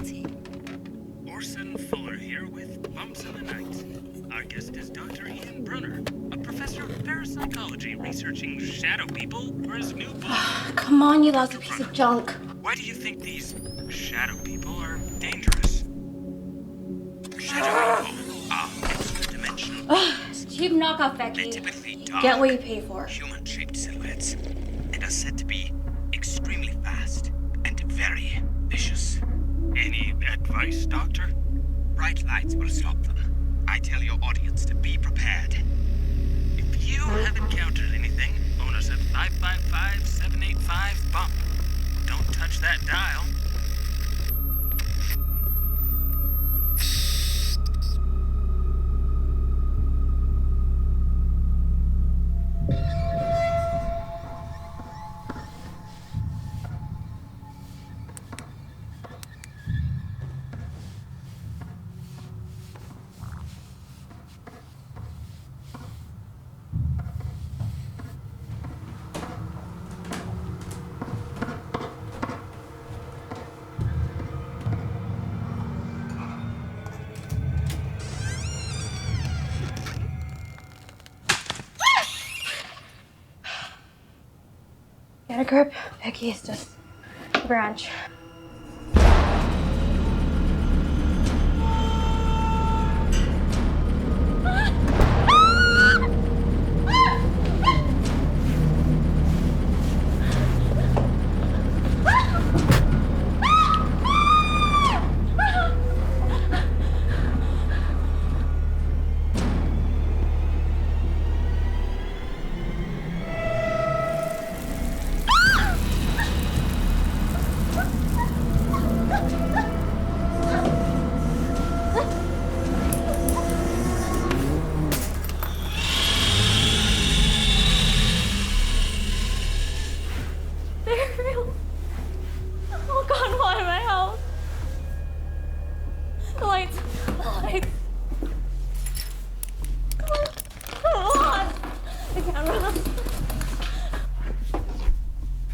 guilty. Orson Fuller here with Bumps in the Night. Our guest is Dr. Ian Brunner, a professor of parapsychology researching shadow people for his new book. Come on, you lousy piece of junk. Why do you think these shadow people are dangerous? Shadow people are extra-dimensional beings. Cheap knockoff, They Becky. typically dark, Get what you pay for. human-shaped silhouettes, and are said to be extremely fast and very vicious. Any advice, Doctor? Bright lights will stop them. I tell your audience to be prepared. If you have encountered anything, phone us at 555-785-BUMP. Don't touch that dial. Get a grip. Becky is just a branch.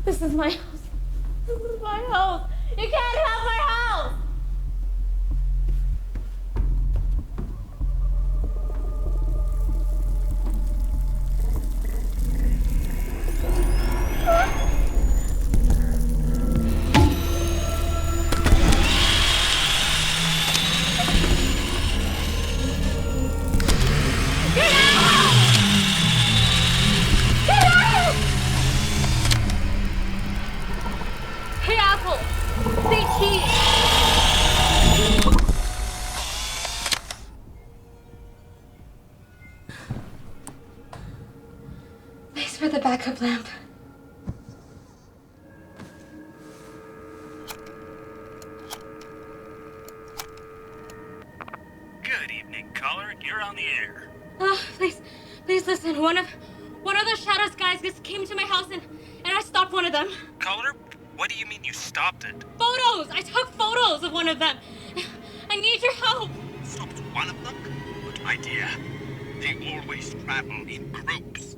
This is my house. This is my house. You can't have my house. Thanks for the backup lamp. Good evening, caller. You're on the air. Please listen. One of the Shadows guys just came to my house and I stopped one of them. Caller, what do you mean you stopped it? Photos! I took photos of one of them. I need your help. Stopped one of them? But my dear, they always travel in groups.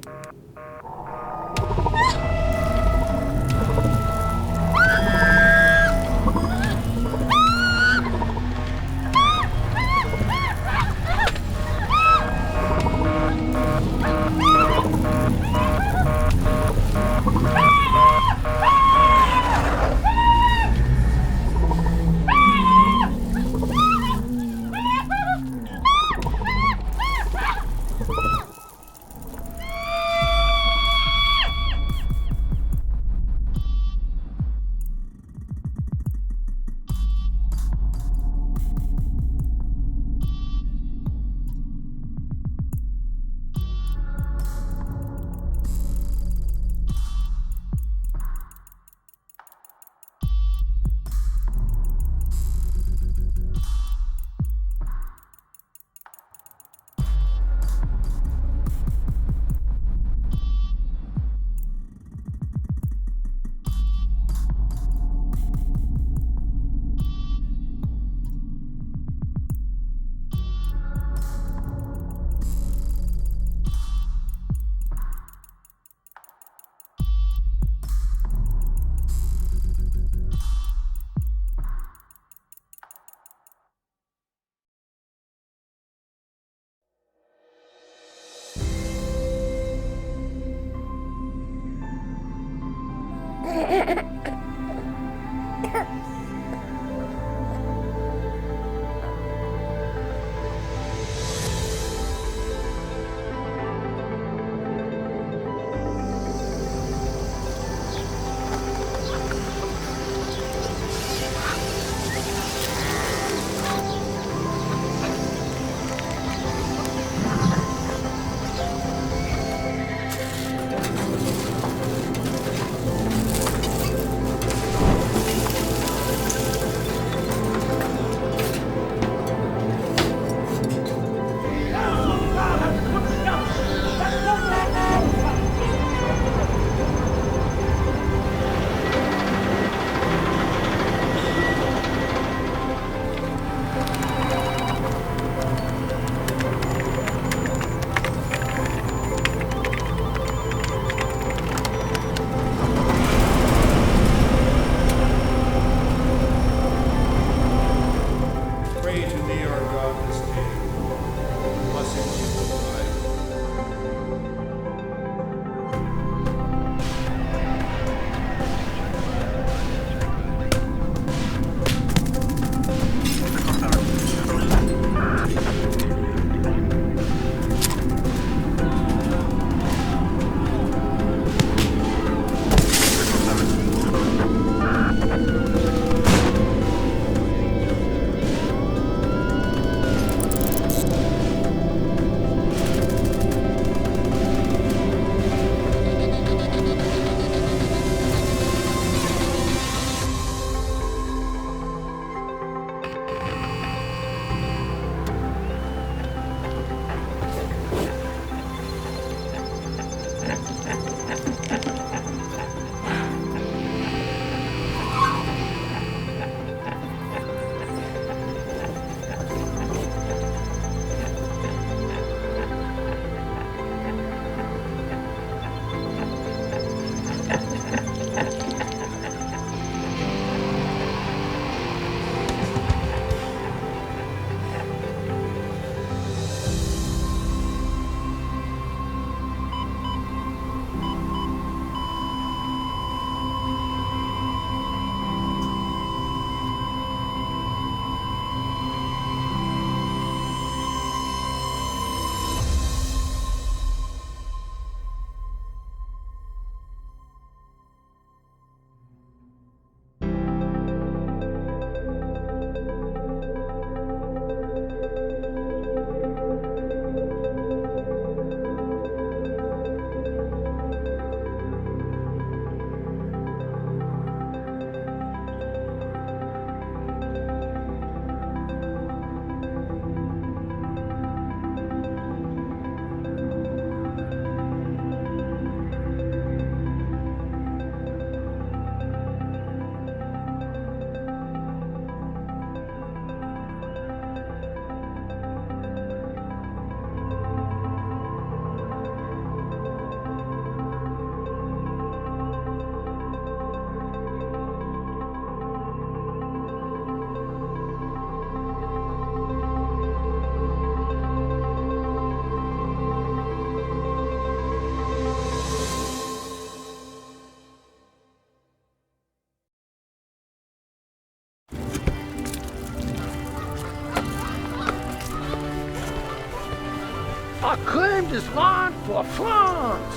I claim this land for France!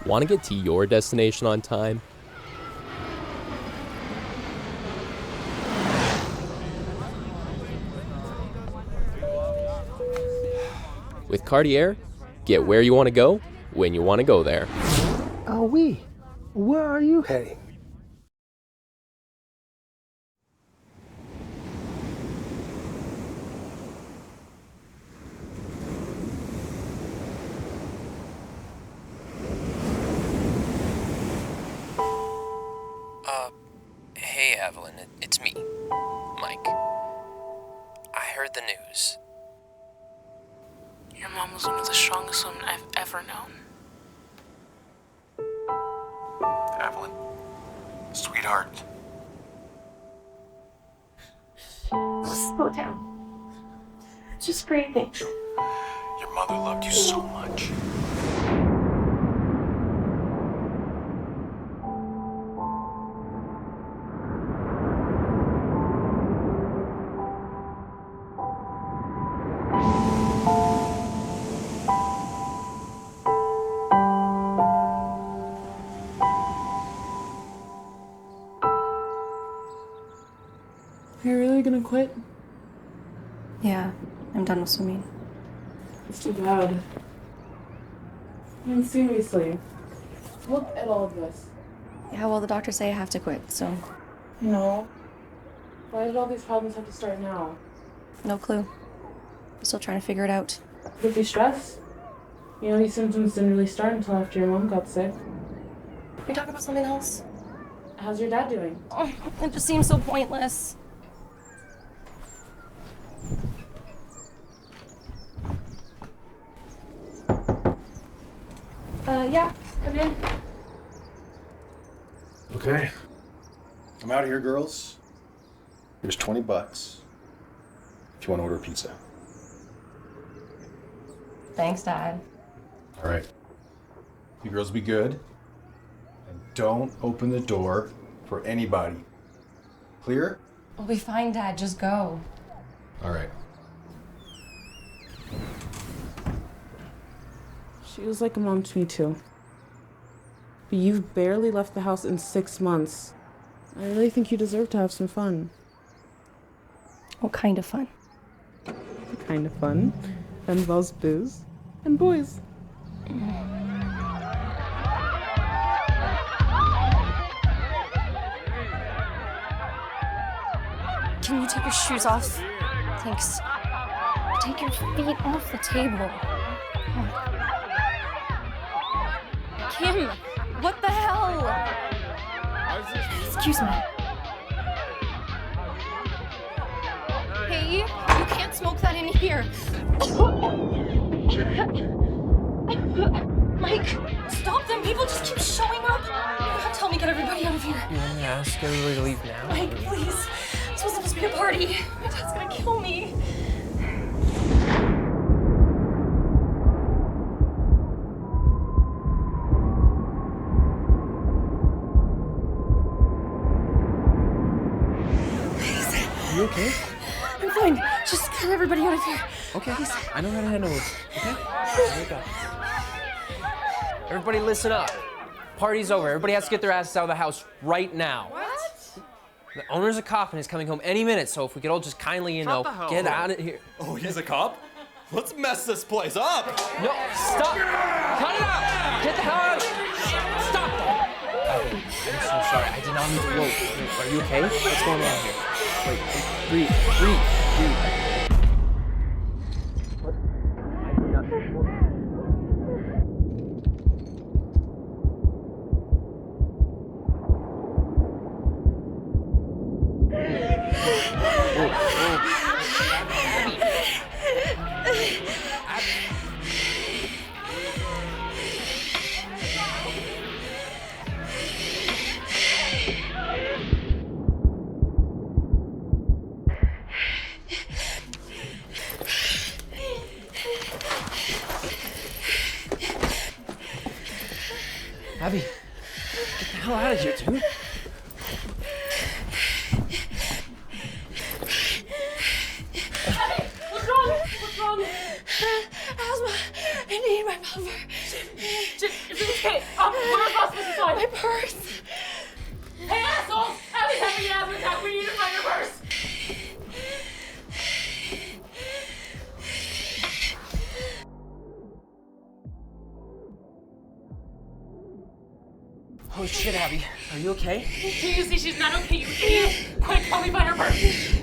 Want to get to your destination on time? With Carti Air, get where you want to go, when you want to go there. Ah oui, where are you heading? Hey Evelyn, it's me, Mike. I heard the news. Your mom was one of the strongest women I've ever known. Evelyn, sweetheart. Slow down. Just breathing. Your mother loved you so much. Are you really gonna quit? Yeah, I'm done with swimming. It's too bad. I mean, seriously. Look at all of this. Yeah, well, the doctors say I have to quit, so No. Why did all these problems have to start now? no clue. I'm still trying to figure it out. Could it be stress? You know, these symptoms didn't really start until after your mom got sick. Can we talk about something else? How's your dad doing? Oh, it just seems so pointless. Yeah, come in. Okay. I'm out of here, girls. Here's $20 if you want to order a pizza. Thanks, Dad. All right. You girls be good. And don't open the door for anybody. Clear? We'll be fine, Dad. Just go. All right. She was like a mom to me, too. But you've barely left the house in 6 months. I really think you deserve to have some fun. What kind of fun? The kind of fun that involves booze and boys. Can you take your shoes off? Thanks. Take your feet off the table. Oh. Kim, what the hell? Excuse me. Hey, you can't smoke that in here. Mike, stop them. People just keep showing up. Tell me, get everybody out of here. You want me to ask everybody to leave now? Mike, please. This was supposed to be a party. My dad's gonna kill me. You okay? I'm fine. Just get everybody out of here. Okay. I know how to handle this. Okay? Wake up. Everybody listen up. Party's over. Everybody has to get their asses out of the house right now. What? The owner's a cop and is coming home any minute, so if we could all just kindly, get out of here. Oh, he's a cop? Let's mess this place up! No, stop! Cut it out! Get the hell out of here! Stop that! I'm so sorry. I did not mean to. Whoa. Are you okay? What's going on here? Wait, breathe. What? I did not. Abby, get the hell out of here, dude. I need my puffer. Is it okay? Where's hospital supplies? My purse. Hey, assholes! Abby's having an asthma attack. We need to find her purse. Holy shit, Abby. Are you okay? Do you see she's not okay, you idiot? Quick, help me find her purse.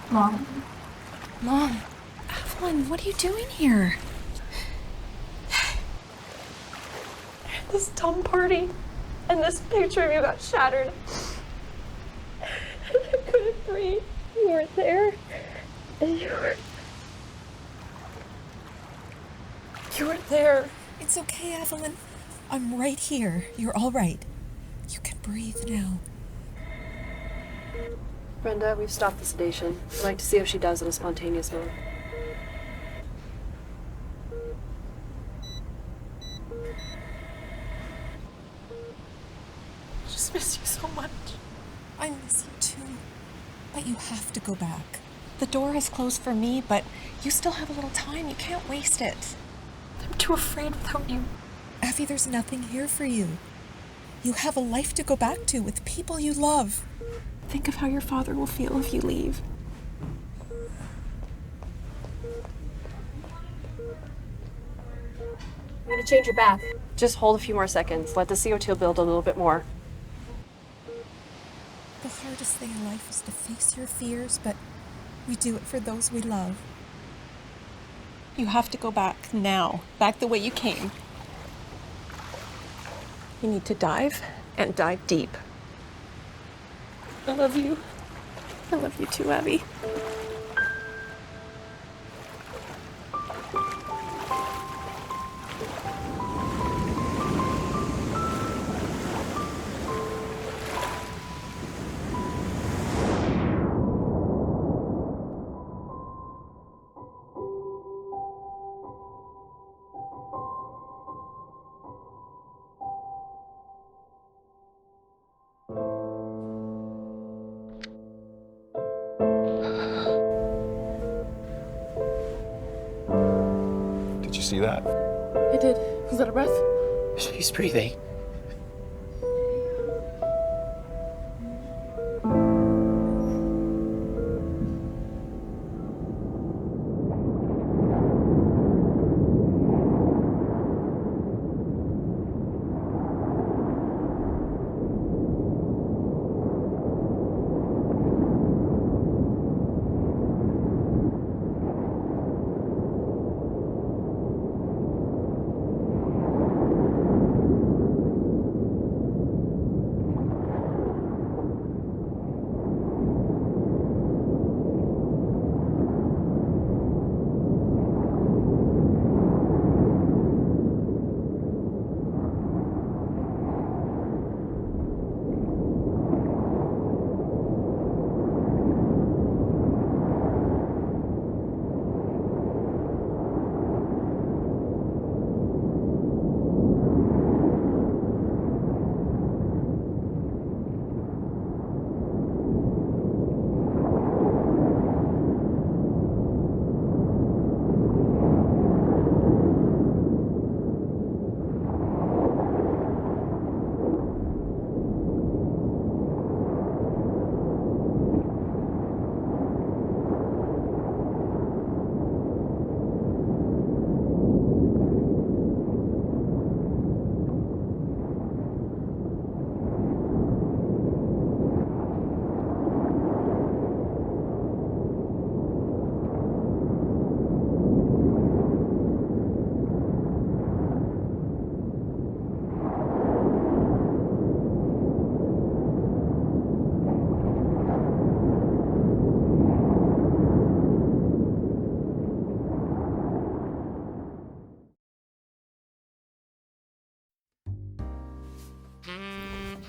Mom. Mom. Evelyn, what are you doing here? This dumb party, and this picture of you got shattered. And I couldn't breathe. You weren't there. And you weren't there. It's okay, Evelyn. I'm right here. You're all right. You can breathe now. Brenda, we've stopped the sedation. I'd like to see how she does in a spontaneous mode. I just miss you so much. I miss you too. But you have to go back. The door is closed for me, but you still have a little time. You can't waste it. I'm too afraid without you. Abby, there's nothing here for you. You have a life to go back to with people you love. Think of how your father will feel if you leave. I'm gonna change your bath. Just hold a few more seconds. Let the CO2 build a little bit more. The hardest thing in life is to face your fears, but we do it for those we love. You have to go back now, back the way you came. You need to dive, and dive deep. I love you. I love you too, Abby. Did you see that? I did. Is that a breath? He's breathing.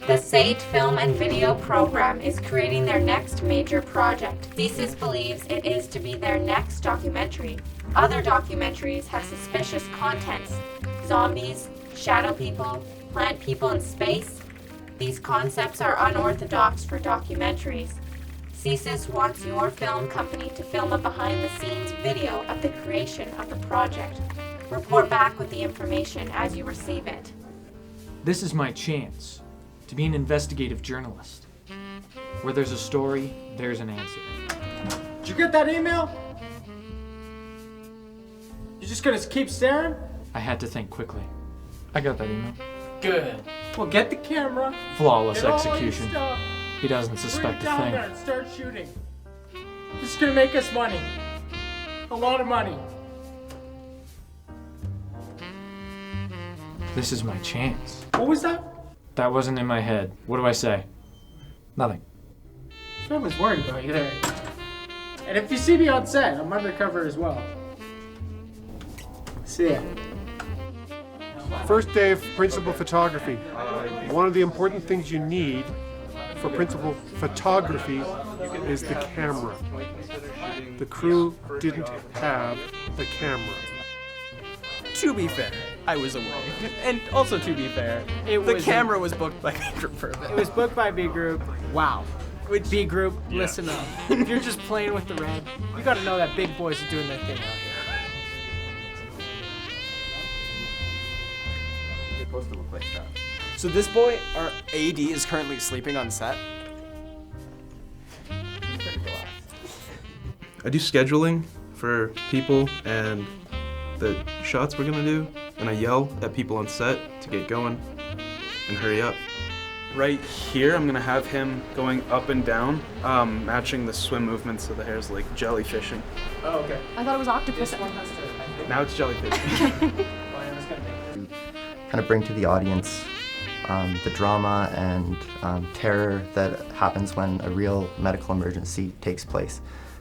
The SAIT film and video program is creating their next major project. Thesis believes it is to be their next documentary. Other documentaries have suspicious contents. Zombies, shadow people, plant people in space. These concepts are unorthodox for documentaries. CSIS wants your film company to film a behind-the-scenes video of the creation of the project. Report back with the information as you receive it. This is my chance to be an investigative journalist. Where there's a story, there's an answer. Did you get that email? You just gonna keep staring? I had to think quickly. I got that email. Good. Well, get the camera. Flawless get all your execution. stuff, He doesn't bring suspect it a down thing. there and start shooting. This is gonna make us money. A lot of money. This is my chance. What was that? That wasn't in my head. What do I say? Nothing. I was worried about you there. And if you see me on set, I'm undercover as well. See ya. First day of principal photography. One of the important things you need for principal photography is the camera. The crew didn't have the camera. To be fair, I was away. And also to be fair, the camera was booked by B Group for a bit. It was booked by B Group. Wow. Which B Group, listen up. If you're just playing with the red, you gotta know that big boys are doing their thing out here. They're supposed to look like that. So this boy, our AD, is currently sleeping on set. I do scheduling for people and the shots we're gonna do, and I yell at people on set to get going and hurry up. Right here, I'm gonna have him going up and down, matching the swim movements so the hair's like jellyfishing. Oh, okay. I thought it was octopus. Now it's jellyfishing. Kind of bring to the audience the drama and terror that happens when a real medical emergency takes place.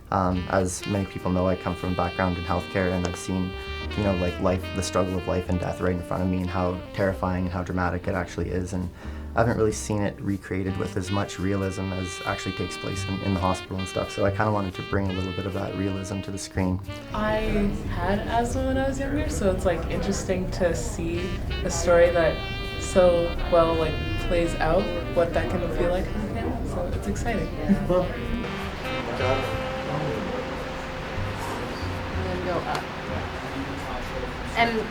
As many people know, I come from a background in healthcare, and I've seen, you know, like the struggle of life and death right in front of me, and how terrifying and how dramatic it actually is. And I haven't really seen it recreated with as much realism as actually takes place in the hospital and stuff. So I kind of wanted to bring a little bit of that realism to the screen. I had asthma when I was younger, so it's like interesting to see a story that so well like plays out what that can feel like. So it's exciting. And then go up. And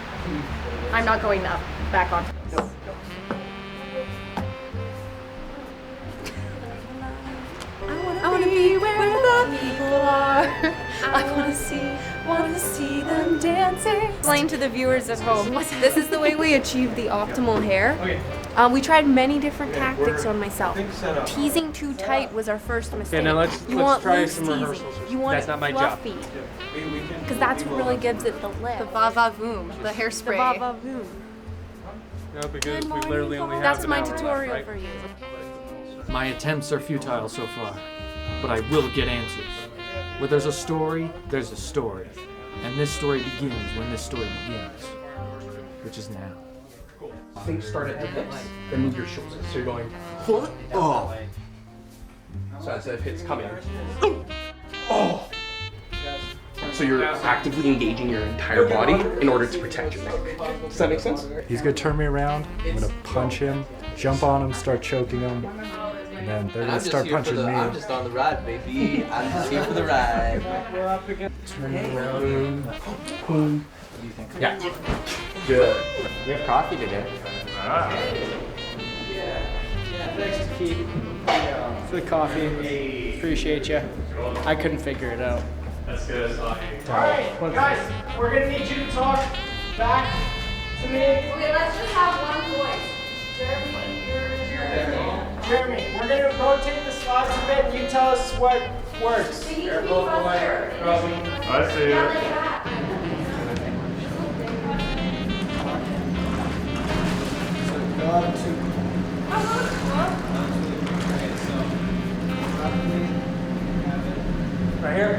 I'm not going up back onto this. I wanna be where the people are. I wanna see them dancing. Explain to the viewers at home. This is the way we achieve the optimal hair. Okay. We tried many different tactics on myself. Teasing too tight was our first mistake. Okay, now let's try some rehearsals. You want That's not my fluffy. job. Because that's what really gives it the lift. The va-va-voom, the hairspray. The va-va-voom. No, because we literally only have That's an my hour tutorial left, for right? you. My attempts are futile so far, but I will get answers. Where there's a story, there's a story. And this story begins when this story begins, which is now. Think start at the hips, then move your shoulders. So you're going, pull it, oh. So as if it's coming, oh. So you're actively engaging your entire body in order to protect your neck. Does that make sense? He's gonna turn me around, I'm gonna punch him, jump on him, start choking him, and then they're gonna start punching me. I'm just on the ride, baby. I'm just here for the ride. Turn me around. Boom. What do you think? Yeah. Good. We have coffee today. Thanks, Keith, for the coffee. Appreciate you. I couldn't figure it out. That's good. Alright, guys, we're gonna need you to talk back to me. Okay, let's just have one voice. Jeremy, we're gonna rotate the slides a bit and you tell us what works. We need to be faster. I see it. Right here?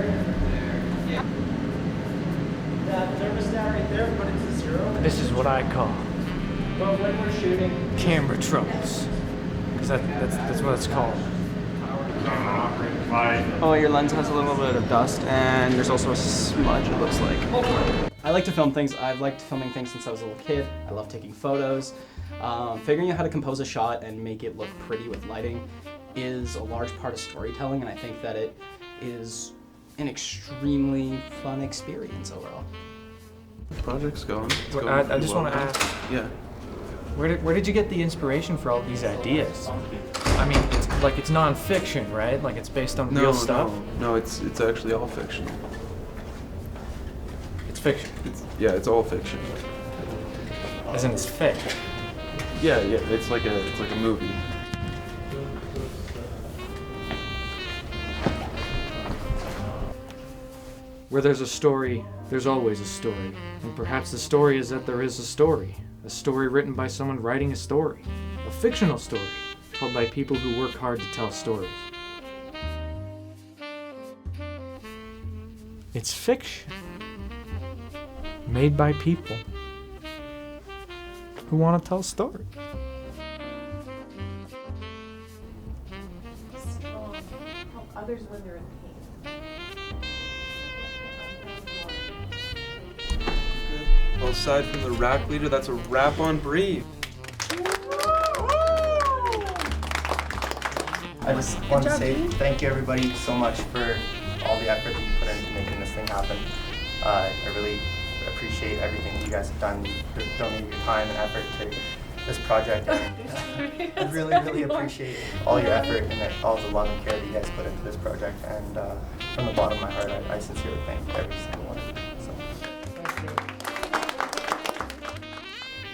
That thermostat right there, put it to 0. This is what I call But when we're shooting, camera troubles. Because that's what it's called. Oh, your lens has a little bit of dust, and there's also a smudge, it looks like. I like to film things. I've liked filming things since I was a little kid. I love taking photos. Figuring out how to compose a shot and make it look pretty with lighting is a large part of storytelling, and I think that it is an extremely fun experience overall. The project's going. It's going I pretty just well. want to ask. Yeah. Where did you get the inspiration for all these ideas? I mean, it's non-fiction, right? Like it's based on real stuff. No, it's actually all fiction. It's fiction. It's all fiction. As in, it's fake. Yeah, it's like a movie. Where there's a story, there's always a story. And perhaps the story is that there is a story. A story written by someone writing a story. A fictional story, told by people who work hard to tell stories. It's fiction. Made by people who want to tell stories. Help others when they're in Well, aside from the rack leader, that's a wrap on Breathe. I just want to say thank you everybody so much for all the effort that you put into making this thing happen. I really appreciate everything that you guys have done. You've donated your time and effort to this project, and I really appreciate all your effort and all the love and care that you guys put into this project. And from the bottom of my heart, I sincerely thank every single one of you.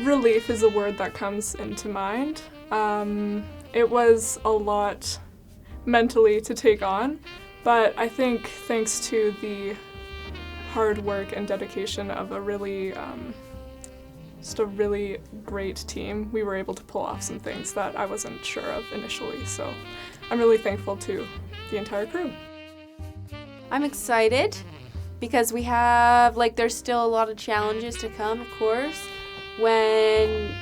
Relief is a word that comes into mind. It was a lot mentally to take on, but I think thanks to the hard work and dedication of a really great team, we were able to pull off some things that I wasn't sure of initially. So I'm really thankful to the entire crew. I'm excited because we have, there's still a lot of challenges to come, of course. When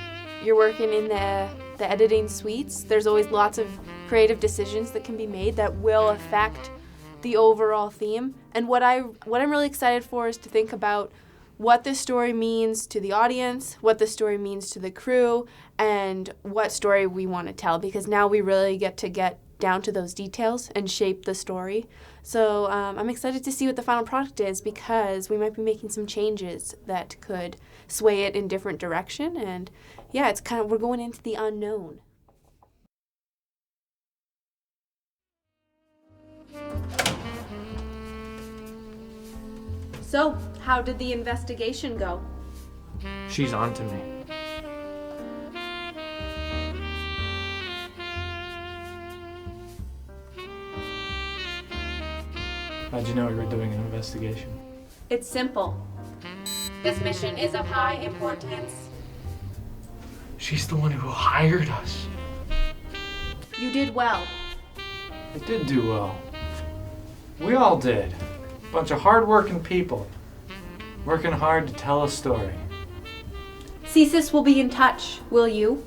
you're working in the editing suites, there's always lots of creative decisions that can be made that will affect the overall theme. And what I'm really excited for is to think about what this story means to the audience, what the story means to the crew, and what story we want to tell, because now we really get down to those details and shape the story. So I'm excited to see what the final product is, because we might be making some changes that could sway it in different direction. And yeah, it's kind of, we're going into the unknown. So, how did the investigation go? She's on to me. How'd you know we were doing an investigation? It's simple. This mission is of high importance. She's the one who hired us. You did well. I did do well. We all did. Bunch of hard-working people. Working hard to tell a story. CSIS will be in touch, will you?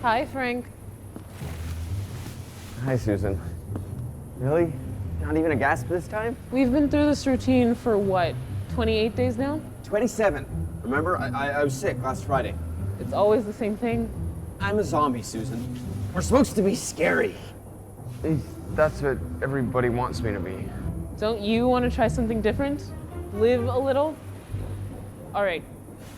Hi, Frank. Hi, Susan. Really? Not even a gasp this time? We've been through this routine for what, 28 days now? 27. Remember, I was sick last Friday. It's always the same thing. I'm a zombie, Susan. We're supposed to be scary. That's what everybody wants me to be. Don't you want to try something different? Live a little? All right,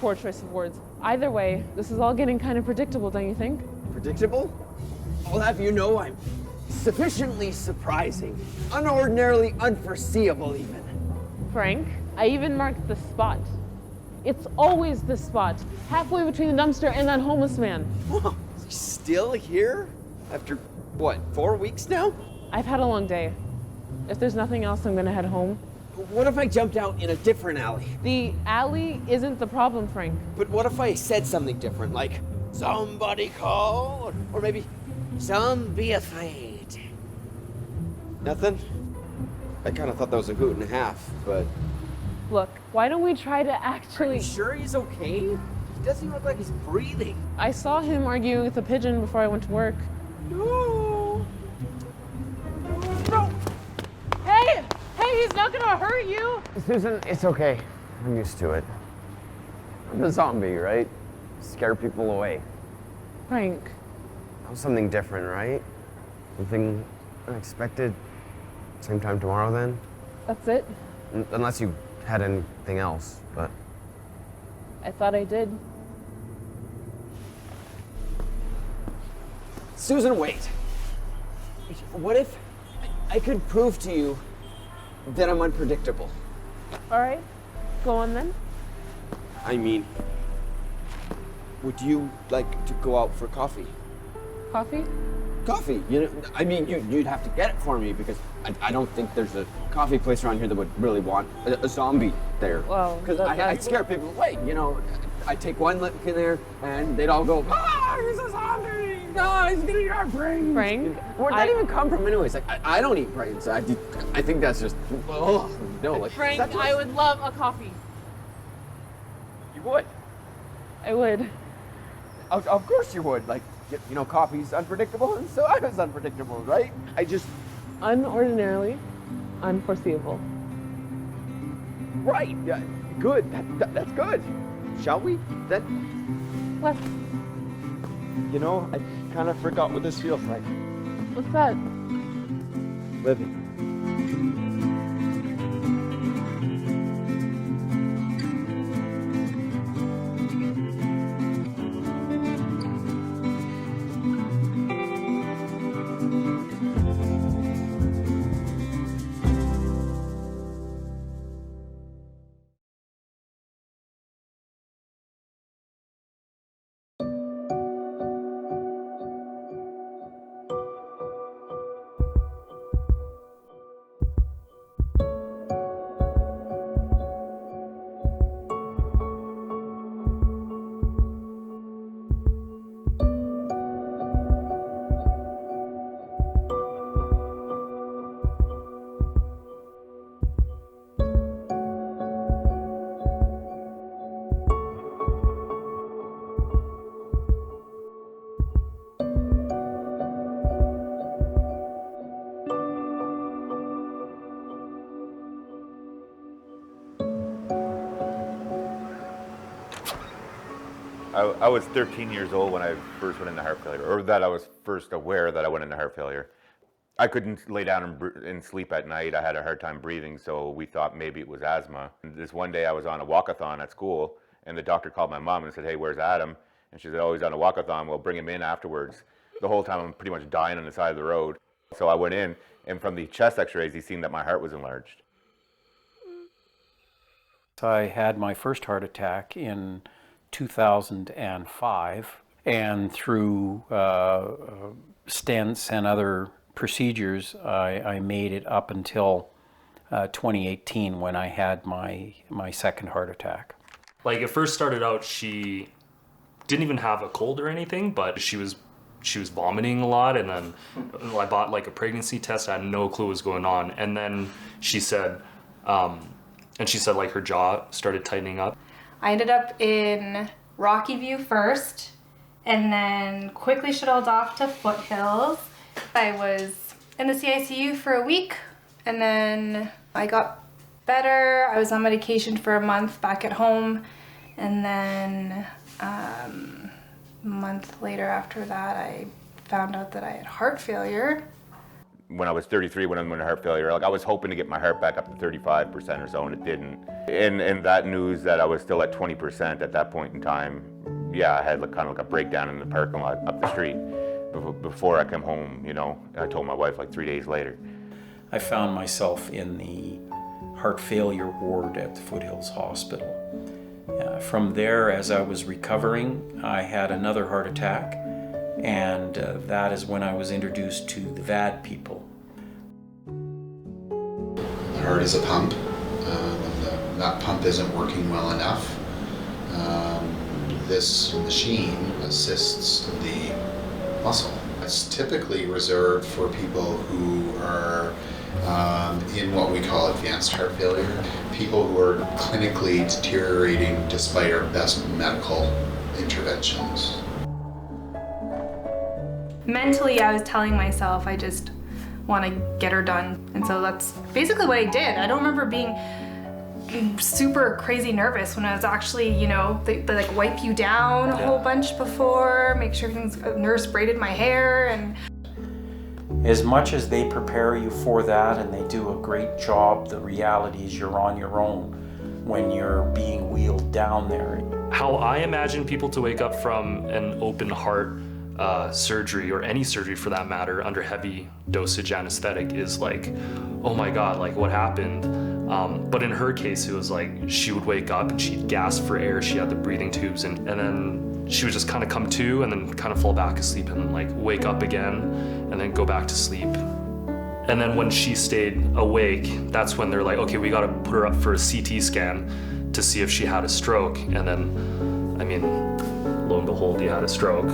poor choice of words. Either way, this is all getting kind of predictable, don't you think? Predictable? I'll have you know I'm sufficiently surprising. Unordinarily unforeseeable, even. Frank, I even marked the spot. It's always the spot, halfway between the dumpster and that homeless man. Whoa, still here? After, what, 4 weeks now? I've had a long day. If there's nothing else, I'm gonna head home. What if I jumped out in a different alley? The alley isn't the problem, Frank. But what if I said something different, like, somebody call, or maybe, some be afraid? Nothing? I kind of thought that was a hoot and a half, but... Look, why don't we try to actually... Are you sure he's okay? He doesn't look like he's breathing. I saw him arguing with a pigeon before I went to work. No! No! Hey! Hey, he's not gonna hurt you! Susan, it's okay. I'm used to it. I'm a zombie, right? Scare people away. Frank. Something different, right? Something unexpected. Same time tomorrow, then? That's it? Unless you had anything else, but... I thought I did. Susan, wait. What if I could prove to you that I'm unpredictable? All right, go on then. I mean, would you like to go out for coffee? Coffee? Coffee. You know, I mean, you'd have to get it for me because I don't think there's a coffee place around here that would really want a zombie there. Well, because I'd scare people away. You know, I'd take one look in there and they'd all go, "Ah, he's a zombie! No, he's gonna eat our brains!" Frank, where'd that even come from, anyways? Like, I don't eat brains. I think that's just no. Like, Frank, I would love a coffee. You would? I would. Of course you would. Like, you know, coffee's unpredictable, and so I was unpredictable, right? I just... Unordinarily unforeseeable. Right. Yeah, good. That's good. Shall we, then? What? You know, I kind of forgot what this feels like. What's that? Living. I was 13 years old when I first went into heart failure, or that I was first aware that I went into heart failure. I couldn't lay down and sleep at night. I had a hard time breathing, so we thought maybe it was asthma. And this one day I was on a walkathon at school, and the doctor called my mom and said, "Hey, where's Adam?" And she said, "Oh, he's on a walkathon. We'll bring him in afterwards." The whole time I'm pretty much dying on the side of the road. So I went in, and from the chest x-rays, he seen that my heart was enlarged. I had my first heart attack in 2005, and through stents and other procedures, I made it up until 2018 when I had my second heart attack. Like, it first started out, she didn't even have a cold or anything, but she was vomiting a lot, and then I bought like a pregnancy test. I had no clue what was going on, and then she said like her jaw started tightening up. I ended up in Rocky View first, and then quickly shuttled off to Foothills. I was in the CICU for a week, and then I got better. I was on medication for a month back at home, and then a month later after that, I found out that I had heart failure. When I was 33, when I went into heart failure, like I was hoping to get my heart back up to 35% or so, and it didn't. And that news that I was still at 20% at that point in time, yeah, I had like, kind of like a breakdown in the parking lot up the street. Before I come home, you know, I told my wife like 3 days later. I found myself in the heart failure ward at the Foothills Hospital. From there, as I was recovering, I had another heart attack, and that is when I was introduced to the VAD people. The heart is a pump. When that pump isn't working well enough, this machine assists the muscle. It's typically reserved for people who are in what we call advanced heart failure, people who are clinically deteriorating despite our best medical interventions. Mentally, I was telling myself I just want to get her done, and so that's basically what I did. I don't remember being super crazy nervous when I was actually, you know, they like wipe you down a whole bunch before, make sure everything's, a nurse braided my hair, and as much as they prepare you for that and they do a great job, the reality is you're on your own when you're being wheeled down there. How I imagine people to wake up from an open heart surgery, or any surgery for that matter, under heavy dosage anesthetic is like, oh my God, like what happened? But in her case, it was like she would wake up and she'd gasp for air. She had the breathing tubes, and then she would just kind of come to and then kind of fall back asleep and then like wake up again and then go back to sleep. And then when she stayed awake, that's when they're like, okay, we got to put her up for a CT scan to see if she had a stroke. And then, I mean, lo and behold, you had a stroke.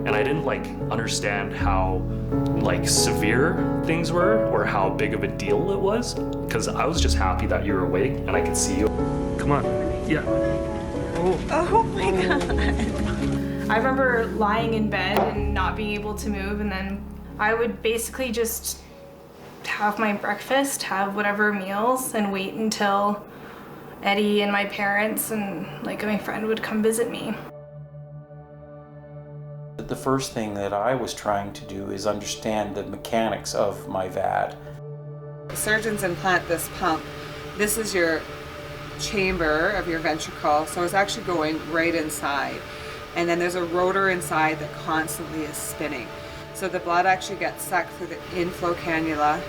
And I didn't like understand how like severe things were or how big of a deal it was, because I was just happy that you were awake and I could see you. Come on. Yeah. oh my God. I remember lying in bed and not being able to move, and then I would basically just have my breakfast, have whatever meals, and wait until Eddie and my parents and like my friend would come visit me. The first thing that I was trying to do is understand the mechanics of my VAD. Surgeons implant this pump. This is your chamber of your ventricle, so it's actually going right inside. And then there's a rotor inside that constantly is spinning. So the blood actually gets sucked through the inflow cannula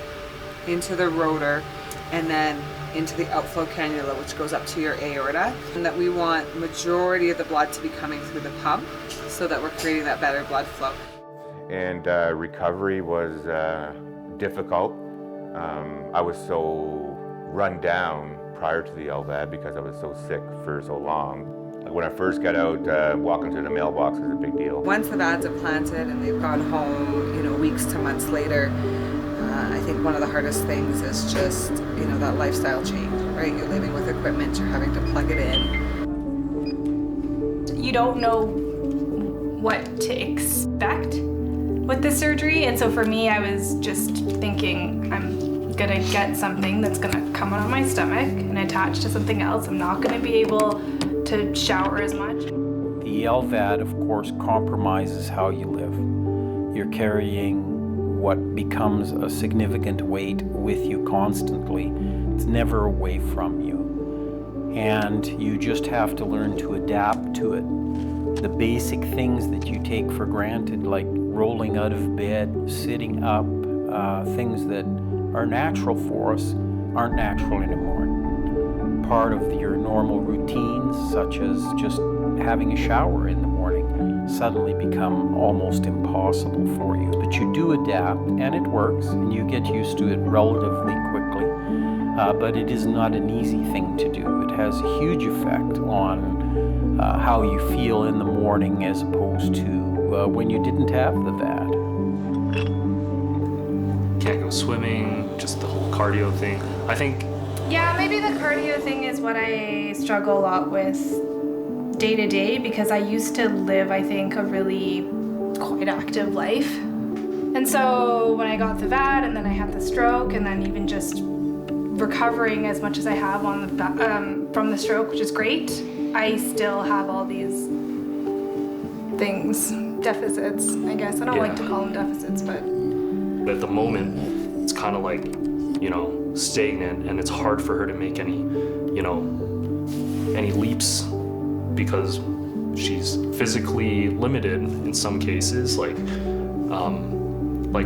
into the rotor, and then into the outflow cannula, which goes up to your aorta. And that we want majority of the blood to be coming through the pump so that we're creating that better blood flow. And recovery was difficult. I was so run down prior to the LVAD because I was so sick for so long. When I first got out, walking to the mailbox was a big deal. Once the VAD's implanted and they've gone home, you know, weeks to months later, I think one of the hardest things is just, you know, that lifestyle change, right? You're living with equipment, you're having to plug it in. You don't know what to expect with this surgery, and so for me, I was just thinking, I'm gonna get something that's gonna come out of my stomach and attach to something else. I'm not gonna be able to shower as much. The The LVAD, of course, compromises how you live. You're carrying what becomes a significant weight with you constantly. It's never away from you. And you just have to learn to adapt to it. The basic things that you take for granted, like rolling out of bed, sitting up, things that are natural for us, aren't natural anymore. Part of your normal routines, such as just having a shower in the morning, suddenly become almost impossible for you. But you do adapt, and it works, and you get used to it relatively quickly. But it is not an easy thing to do. It has a huge effect on how you feel in the morning as opposed to when you didn't have the VAD. Can't go swimming, just the whole cardio thing. I think. Yeah, maybe the cardio thing is what I struggle a lot with day to day, because I used to live, I think, a really quite active life. And so when I got the VAD and then I had the stroke, and then even just recovering as much as I have on the from the stroke, which is great, I still have all these things, deficits, I guess. I don't like to call them deficits, but at the moment, it's kind of like, you know, stagnant, and it's hard for her to make any, you know, any leaps because she's physically limited in some cases, like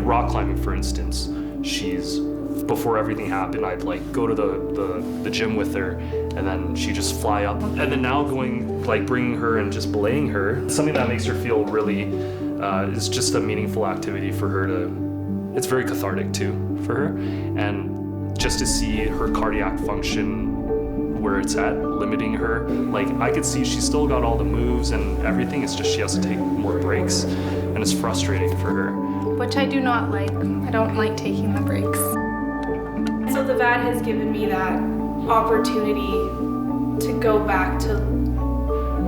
rock climbing, for instance. She's, before everything happened, I'd like go to the gym with her, and then she just fly up. And then now going, like bringing her and just belaying her, something that makes her feel really, is just a meaningful activity for her to, it's very cathartic too for her. And just to see her cardiac function where it's at, limiting her, like I could see she's still got all the moves and everything, it's just she has to take more breaks, and it's frustrating for her. which I do not like. I don't like taking the breaks. So the VAD has given me that opportunity to go back to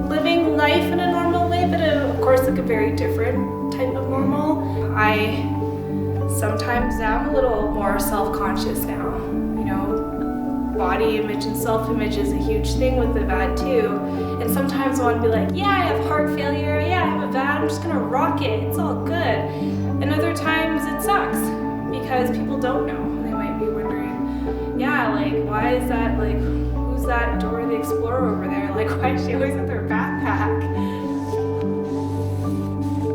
living life in a normal way, but of course like a very different type of normal. I sometimes am a little more self-conscious now. You know, body image and self-image is a huge thing with the VAD too. And sometimes I want to be like, yeah, I have heart failure, yeah, I have a VAD, I'm just gonna rock it, it's all good. And other times it sucks because people don't know. They might be wondering, yeah, like, why is that, like, who's that Dora the Explorer over there? Like, why is she always with her backpack?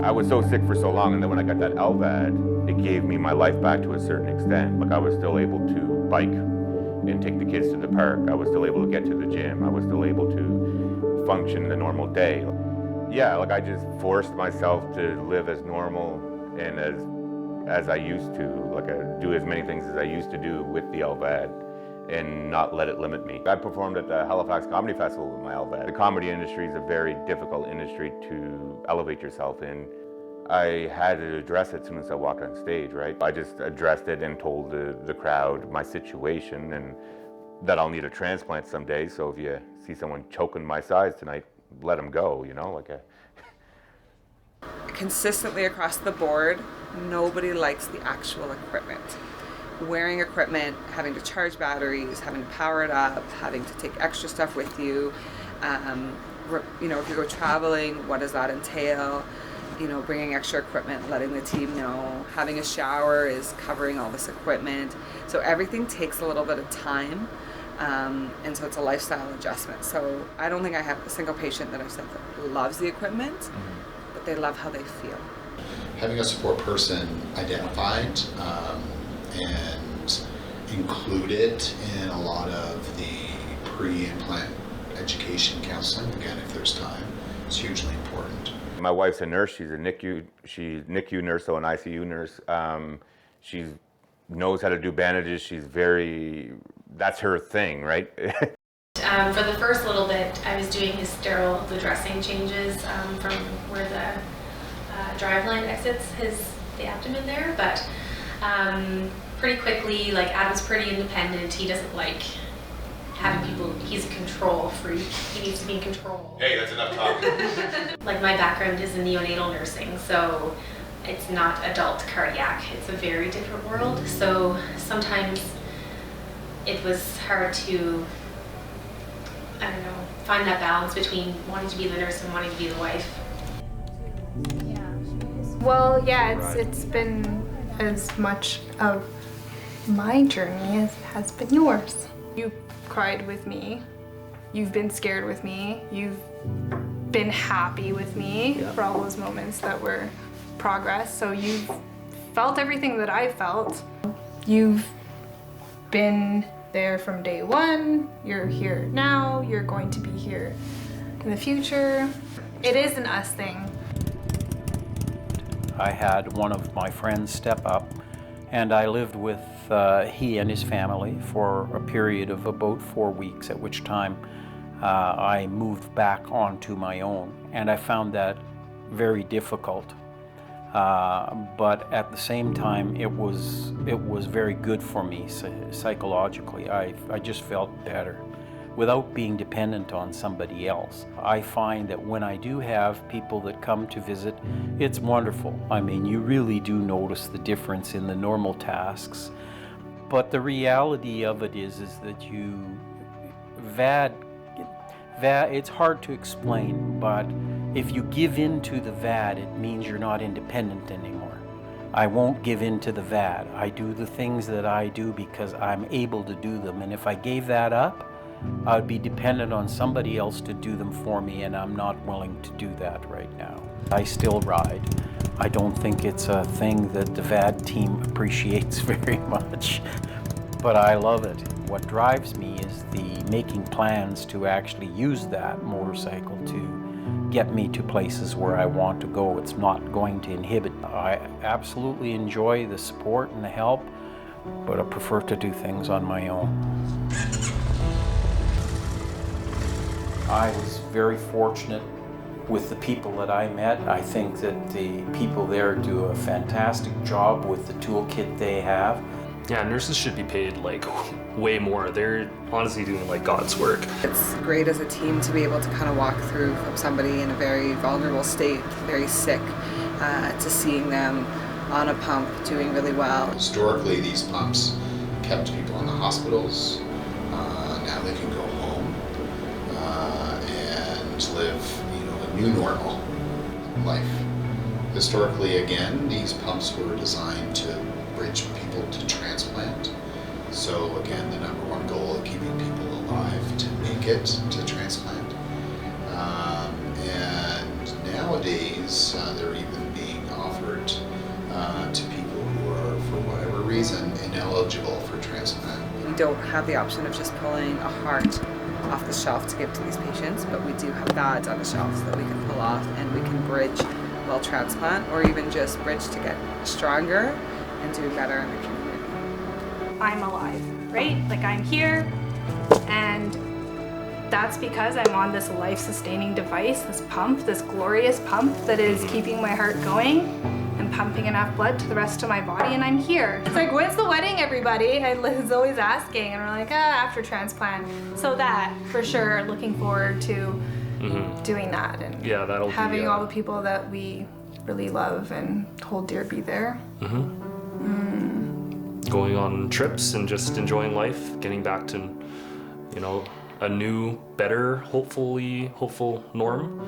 I was so sick for so long, and then when I got that LVAD, it gave me my life back to a certain extent. Like, I was still able to bike and take the kids to the park. I was still able to get to the gym. I was still able to function the normal day. Yeah, like I just forced myself to live as normal and as I used to, like do as many things as I used to do with the LVAD and not let it limit me. I performed at the Halifax Comedy Festival with my LVAD. The comedy industry is a very difficult industry to elevate yourself in. I had to address it as soon as I walked on stage, right? I just addressed it and told the crowd my situation and that I'll need a transplant someday, so if you see someone choking my size tonight, let them go, you know? Like Consistently across the board, nobody likes the actual equipment. Wearing equipment, having to charge batteries, having to power it up, having to take extra stuff with you. You know, if you go traveling, what does that entail? You know, bringing extra equipment, letting the team know. Having a shower is covering all this equipment. So everything takes a little bit of time. And so it's a lifestyle adjustment. So I don't think I have a single patient that I've said that loves the equipment, but they love how they feel. Having a support person identified and included in a lot of the pre-implant education counseling, again, if there's time, is hugely important. My wife's a nurse. She's a NICU nurse, so an ICU nurse. She knows how to do bandages. She's that's her thing, right? For the first little bit, I was doing the dressing changes from where the driveline exits the abdomen there, but pretty quickly, like Adam's pretty independent. He doesn't like having people, he's a control freak. He needs to be in control. Hey, that's enough talking. Like my background is in neonatal nursing, so it's not adult cardiac. It's a very different world. So sometimes it was hard to I don't know, find that balance between wanting to be the nurse and wanting to be the wife. Well, yeah, it's been as much of my journey as it has been yours. You cried with me. You've been scared with me. You've been happy with me for all those moments that were progress. So you've felt everything that I felt. You've been there from day one. You're here now. You're going to be here in the future. It is an us thing. I had one of my friends step up, and I lived with he and his family for a period of about 4 weeks, at which time I moved back onto my own, and I found that very difficult. But at the same time, it was very good for me psychologically. I just felt better without being dependent on somebody else. I find that when I do have people that come to visit, it's wonderful. I mean, you really do notice the difference in the normal tasks. But the reality of it is that VAD, it's hard to explain, but if you give in to the VAD, it means you're not independent anymore. I won't give in to the VAD. I do the things that I do because I'm able to do them, and if I gave that up, I would be dependent on somebody else to do them for me, and I'm not willing to do that right now. I still ride. I don't think it's a thing that the VAD team appreciates very much, but I love it. What drives me is the making plans to actually use that motorcycle to get me to places where I want to go. It's not going to inhibit. I absolutely enjoy the support and the help, but I prefer to do things on my own. I was very fortunate with the people that I met. I think that the people there do a fantastic job with the toolkit they have. Yeah, nurses should be paid like way more. They're honestly doing like God's work. It's great as a team to be able to kind of walk through from somebody in a very vulnerable state, very sick, to seeing them on a pump doing really well. Historically, these pumps kept people in the hospitals. Now they can go home and live, a new normal life. Historically, again, these pumps were designed to bridge people to transplant. So again, the number one goal of keeping people alive to make it to transplant. And nowadays, they're even being offered to people who are, for whatever reason, ineligible for transplant. We don't have the option of just pulling a heart off the shelf to give to these patients, but we do have VADs on the shelves that we can pull off, and we can bridge while transplant, or even just bridge to get stronger and do better in the community. I'm alive, right? Like I'm here, and that's because I'm on this life-sustaining device, this pump, this glorious pump that is keeping my heart going and pumping enough blood to the rest of my body, and I'm here. It's like, when's the wedding, everybody? I was always asking, and we're like, after transplant. So that, for sure, looking forward to doing that, and yeah, that'll having be, all the people that we really love and hold dear be there. Going on trips and just enjoying life, getting back to, a new, better, hopeful norm.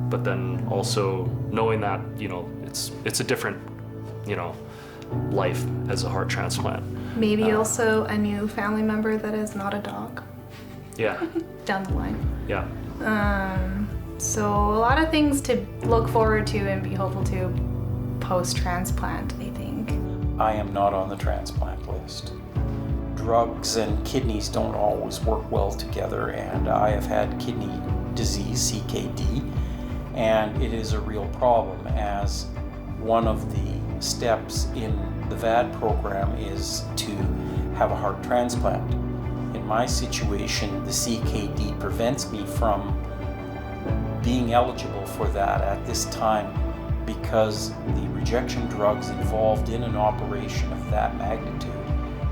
But then also knowing that, it's a different, life as a heart transplant. Maybe also a new family member that is not a dog. Yeah. Down the line. Yeah. So a lot of things to look forward to and be hopeful to post-transplant, I think. I am not on the transplant list. Drugs and kidneys don't always work well together, and I have had kidney disease, CKD, and it is a real problem, as one of the steps in the VAD program is to have a heart transplant. In my situation, the CKD prevents me from being eligible for that at this time, because the rejection drugs involved in an operation of that magnitude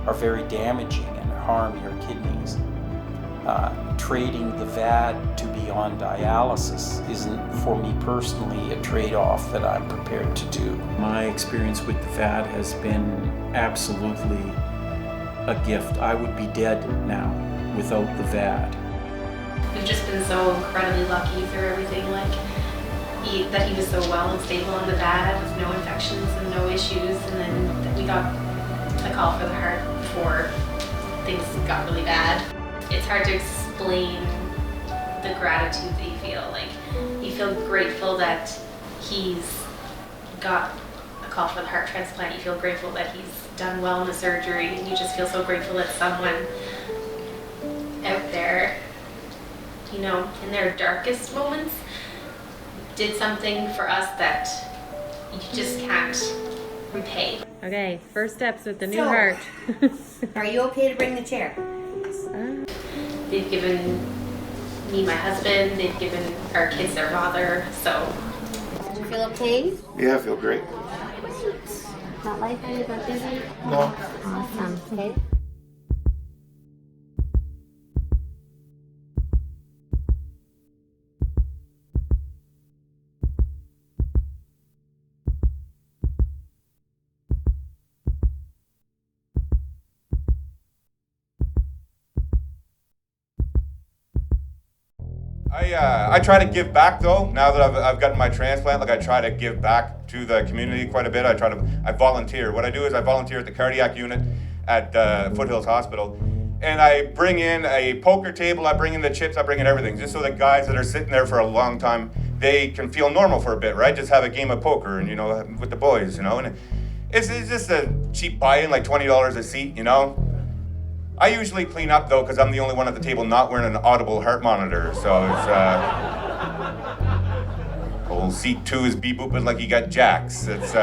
are very damaging and harm your kidneys. Trading the VAD to be on dialysis isn't, for me personally, a trade-off that I'm prepared to do. My experience with the VAD has been absolutely a gift. I would be dead now without the VAD. We've just been so incredibly lucky through everything, like that he was so well and stable on the VAD with no infections and no issues, and then that we got a call for the heart before things got really bad. It's hard to explain the gratitude that you feel. Like, you feel grateful that he's got a call for the heart transplant. You feel grateful that he's done well in the surgery, and you just feel so grateful that someone out there, you know, in their darkest moments, did something for us that you just can't repay. Okay, first steps with the new So, heart. Are you okay to bring the chair? They've given me my husband, they've given our kids their father, so. Do you feel okay? Yeah, I feel great. Not lightheaded, not dizzy? No. Awesome. Okay. I try to give back though. Now that I've gotten my transplant, like I try to give back to the community quite a bit. I volunteer. What I do is I volunteer at the cardiac unit at Foothills Hospital, and I bring in a poker table. I bring in the chips. I bring in everything, just so the guys that are sitting there for a long time, they can feel normal for a bit, right? Just have a game of poker, and with the boys, and it's just a cheap buy-in, like $20 a seat, I usually clean up though, because I'm the only one at the table not wearing an audible heart monitor. So it's old seat 2 is beep-booping like you got jacks. It's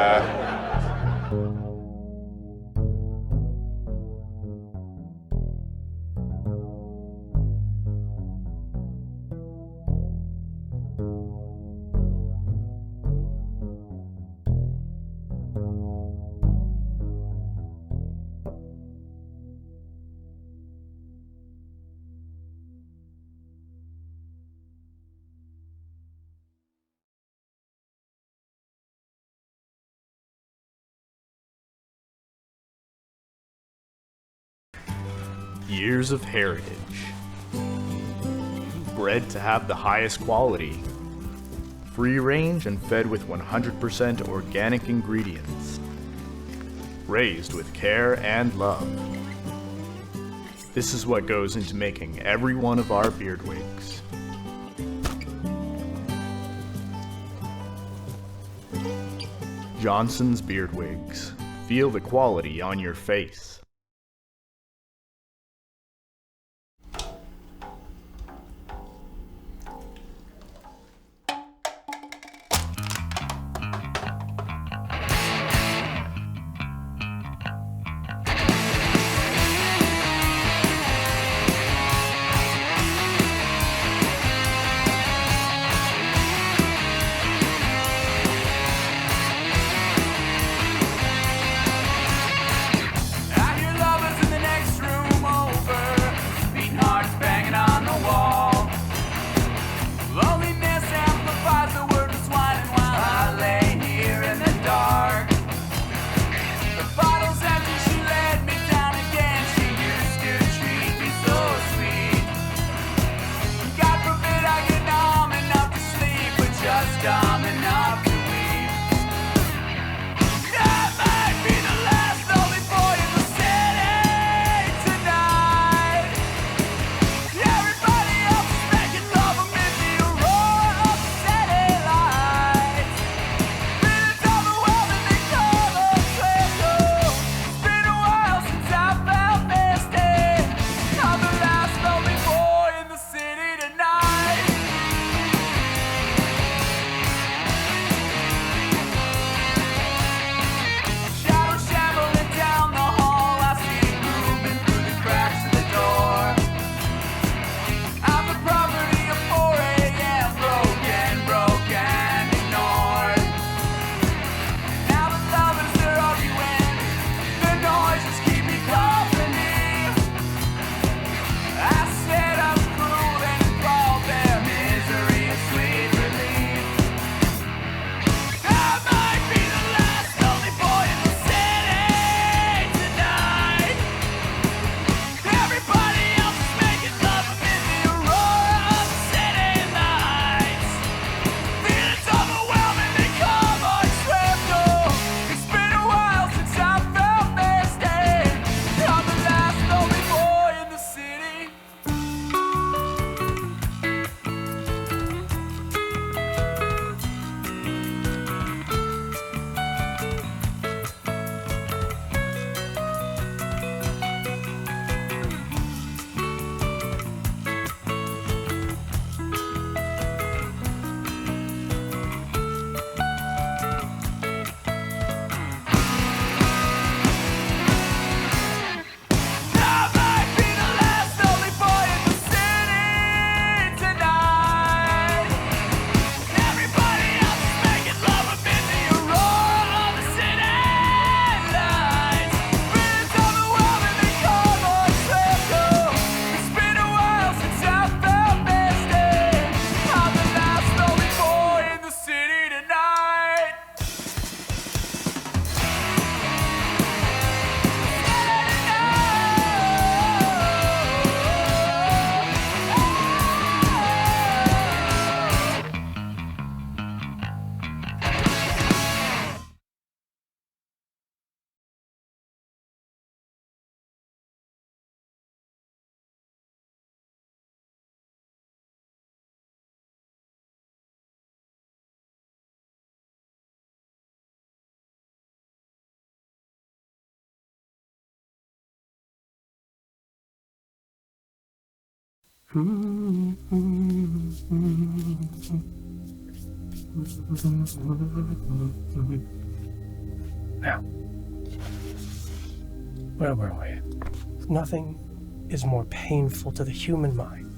Years of heritage. Bred to have the highest quality. Free range and fed with 100% organic ingredients. Raised with care and love. This is what goes into making every one of our beard wigs. Johnson's Beard Wigs. Feel the quality on your face. I Now, where were we? Nothing is more painful to the human mind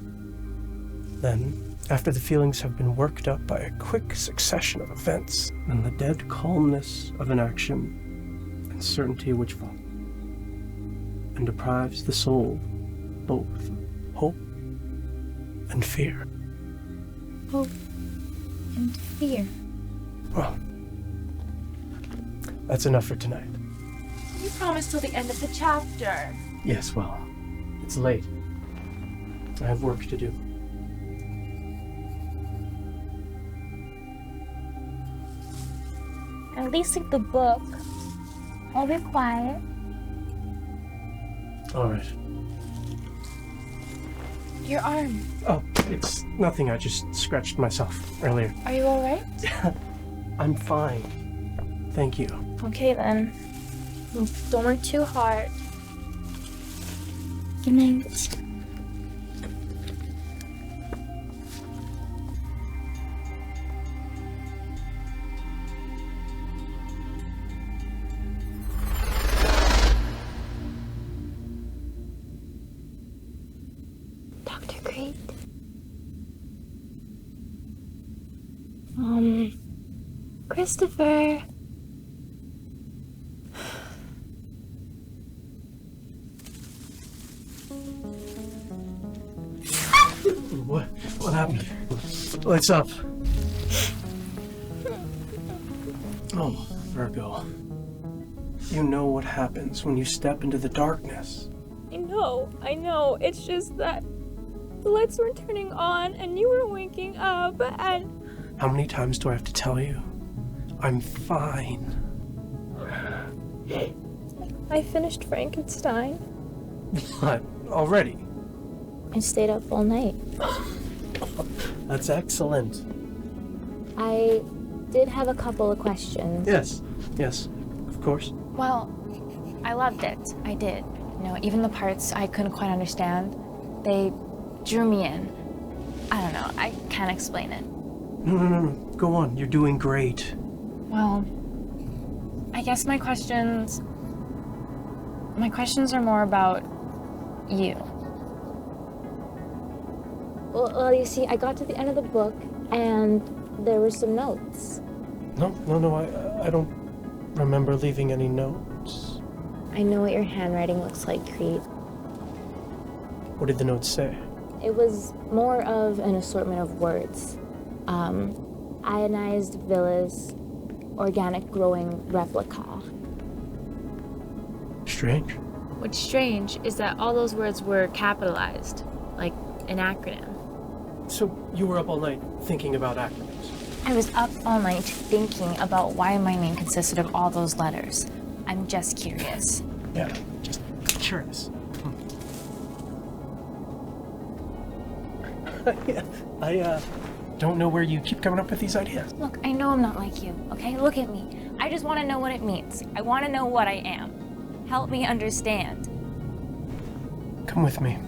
than, after the feelings have been worked up by a quick succession of events, than the dead calmness of inaction and certainty which follow, and deprives the soul both hope and fear. Hope and fear. Well, that's enough for tonight. You promised till the end of the chapter. Yes, well, it's late. I have work to do. At least take the book. I'll be quiet. All right. Your arm. Oh, it's nothing. I just scratched myself earlier. Are you alright? I'm fine. Thank you. Okay then. Don't work too hard. Good night. Dr. Crate. Christopher. What happened? What's up? Oh, Virgo. You know what happens when you step into the darkness. I know. It's just that the lights weren't turning on and you were waking up and... How many times do I have to tell you? I'm fine. I finished Frankenstein. What? Already? I stayed up all night. That's excellent. I did have a couple of questions. Yes, of course. Well, I loved it. I did. Even the parts I couldn't quite understand, they drew me in. I don't know. I can't explain it. No. Go on. You're doing great. Well, I guess my questions are more about you. Well, you see, I got to the end of the book and there were some notes. No, I don't remember leaving any notes. I know what your handwriting looks like, Crete. What did the notes say? It was more of an assortment of words. Ionized villas, organic growing replica. Strange. What's strange is that all those words were capitalized, like an acronym. So you were up all night thinking about acronyms? I was up all night thinking about why my name consisted of all those letters. I'm just curious. Yeah, just curious. I don't know where you keep coming up with these ideas. Look, I know I'm not like you, okay? Look at me. I just want to know what it means. I want to know what I am. Help me understand. Come with me.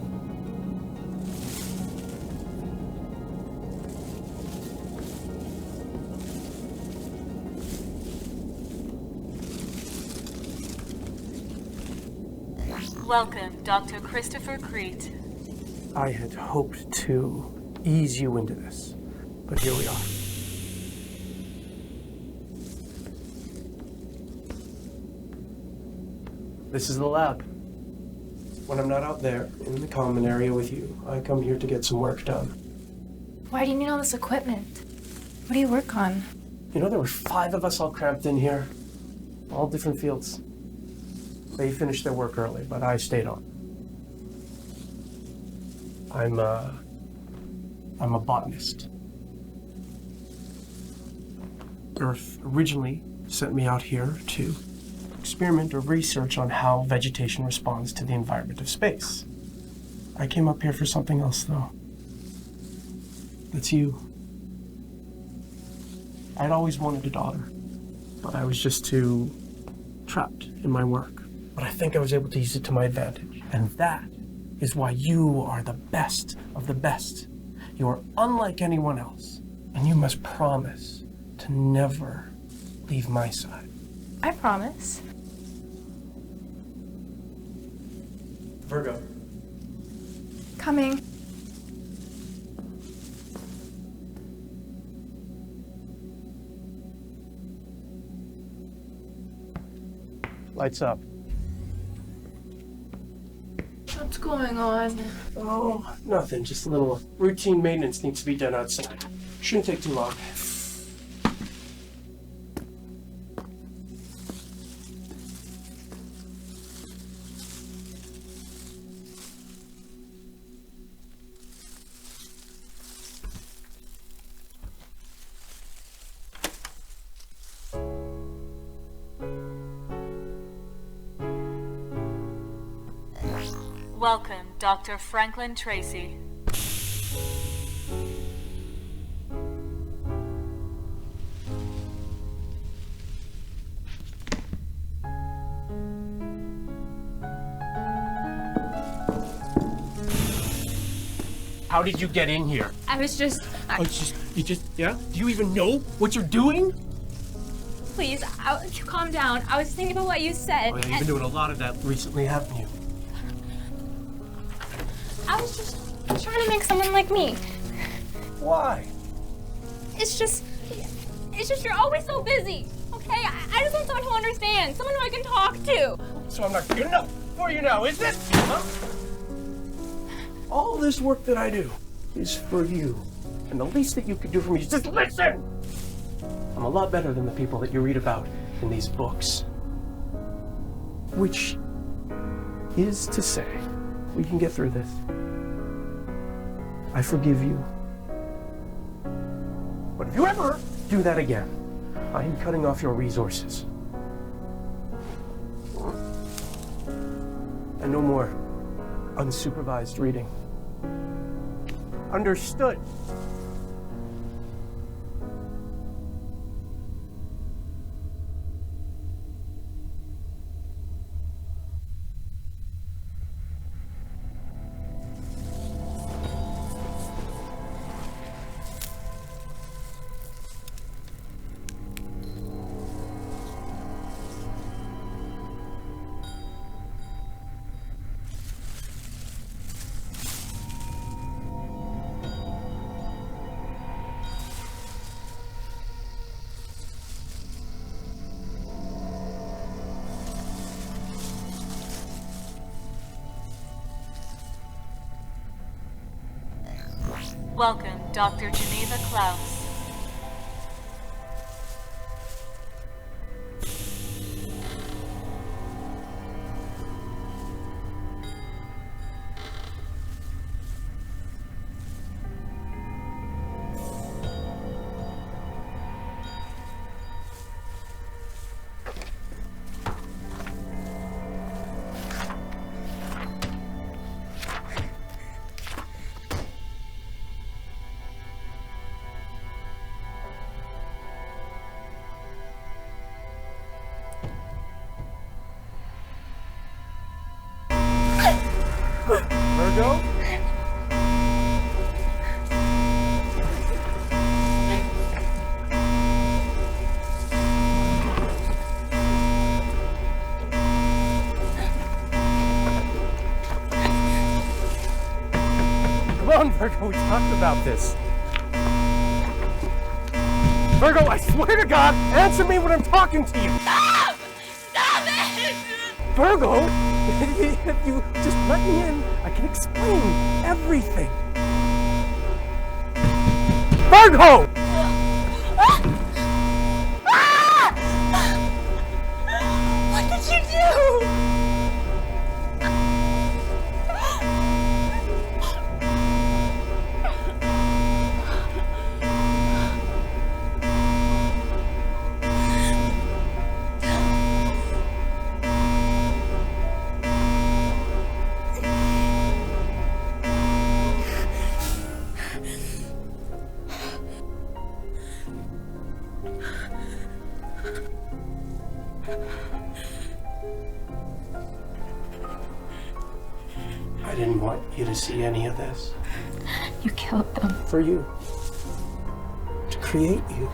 Welcome, Dr. Christopher Crete. I had hoped to ease you into this, but here we are. This is the lab. When I'm not out there in the common area with you, I come here to get some work done. Why do you need all this equipment? What do you work on? You know, there were 5 of us all cramped in here, all different fields. They finished their work early, but I stayed on. I'm a botanist. Earth originally sent me out here to experiment or research on how vegetation responds to the environment of space. I came up here for something else, though. That's you. I'd always wanted a daughter, but I was just too trapped in my work. But I think I was able to use it to my advantage, and that is why you are the best of the best. You are unlike anyone else, and you must promise to never leave my side. I promise. Virgo. Coming. Lights up. What's going on? Oh, nothing. Just a little routine maintenance needs to be done outside. Shouldn't take too long. Welcome, Dr. Franklin Tracy. How did you get in here? I was just... yeah? Do you even know what you're doing? Please, calm down. I was thinking about what you said. Oh, yeah, you've been doing a lot of that recently, haven't you? I was just trying to make someone like me. Why? It's just you're always so busy, okay? I just want someone who understands, someone who I can talk to. So I'm not good enough for you now, is it? Huh? All this work that I do is for you. And the least that you could do for me is just listen! I'm a lot better than the people that you read about in these books. Which is to say, we can get through this. I forgive you. But if you ever do that again, I am cutting off your resources. And no more unsupervised reading. Understood? Welcome, Dr. Geneva Klaus. Virgo? Come on, Virgo, we talked about this. Virgo, I swear to God, answer me when I'm talking to you. Stop! Stop it! Virgo, if you just let me in, I can explain everything. Virgo! What did you do? I didn't want you to see any of this. You killed them. For you. To create you.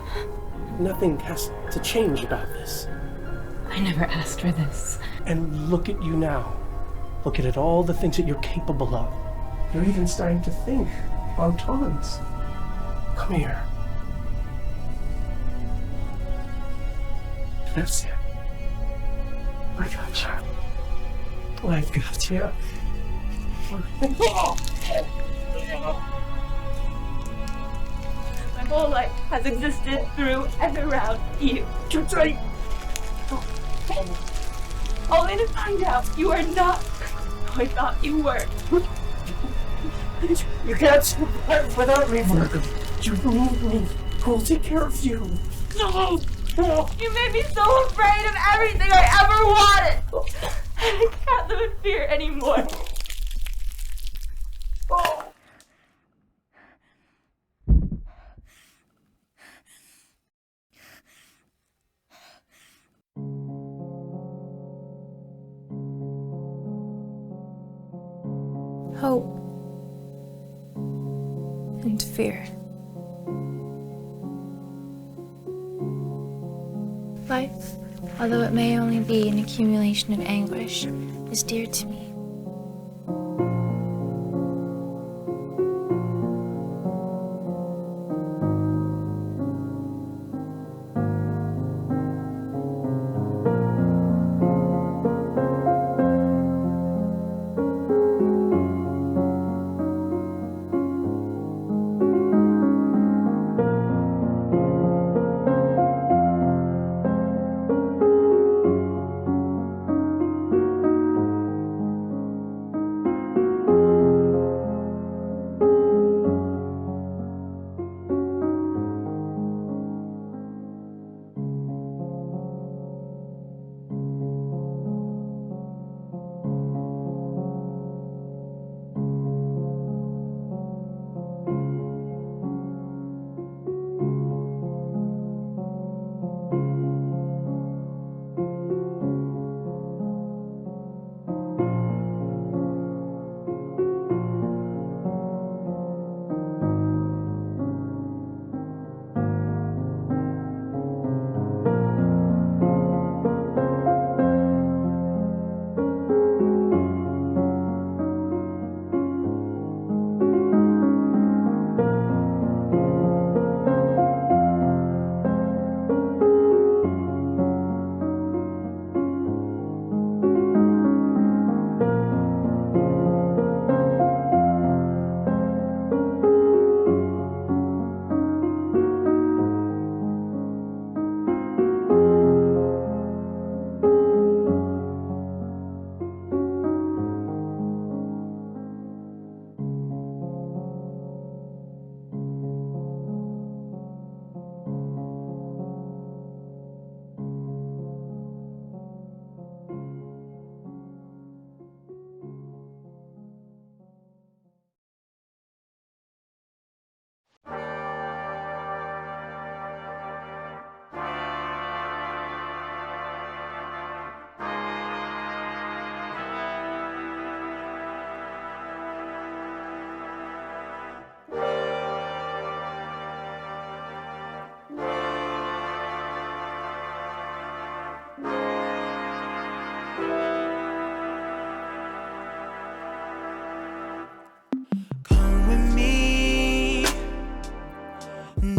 Nothing has to change about this. I never asked for this. And look at you now. Look at all the things that you're capable of. You're even starting to think on tons. Come here. That's it. I got you. I've got you. My whole life has existed through and around you. Too tight. Only to find out you are not who I thought you were. You can't survive without me. You need me. Who'll take care of you? No! You made me so afraid of everything I ever wanted! And I can't live in fear anymore. Hope and fear. Life, although it may only be an accumulation of anguish, is dear to me.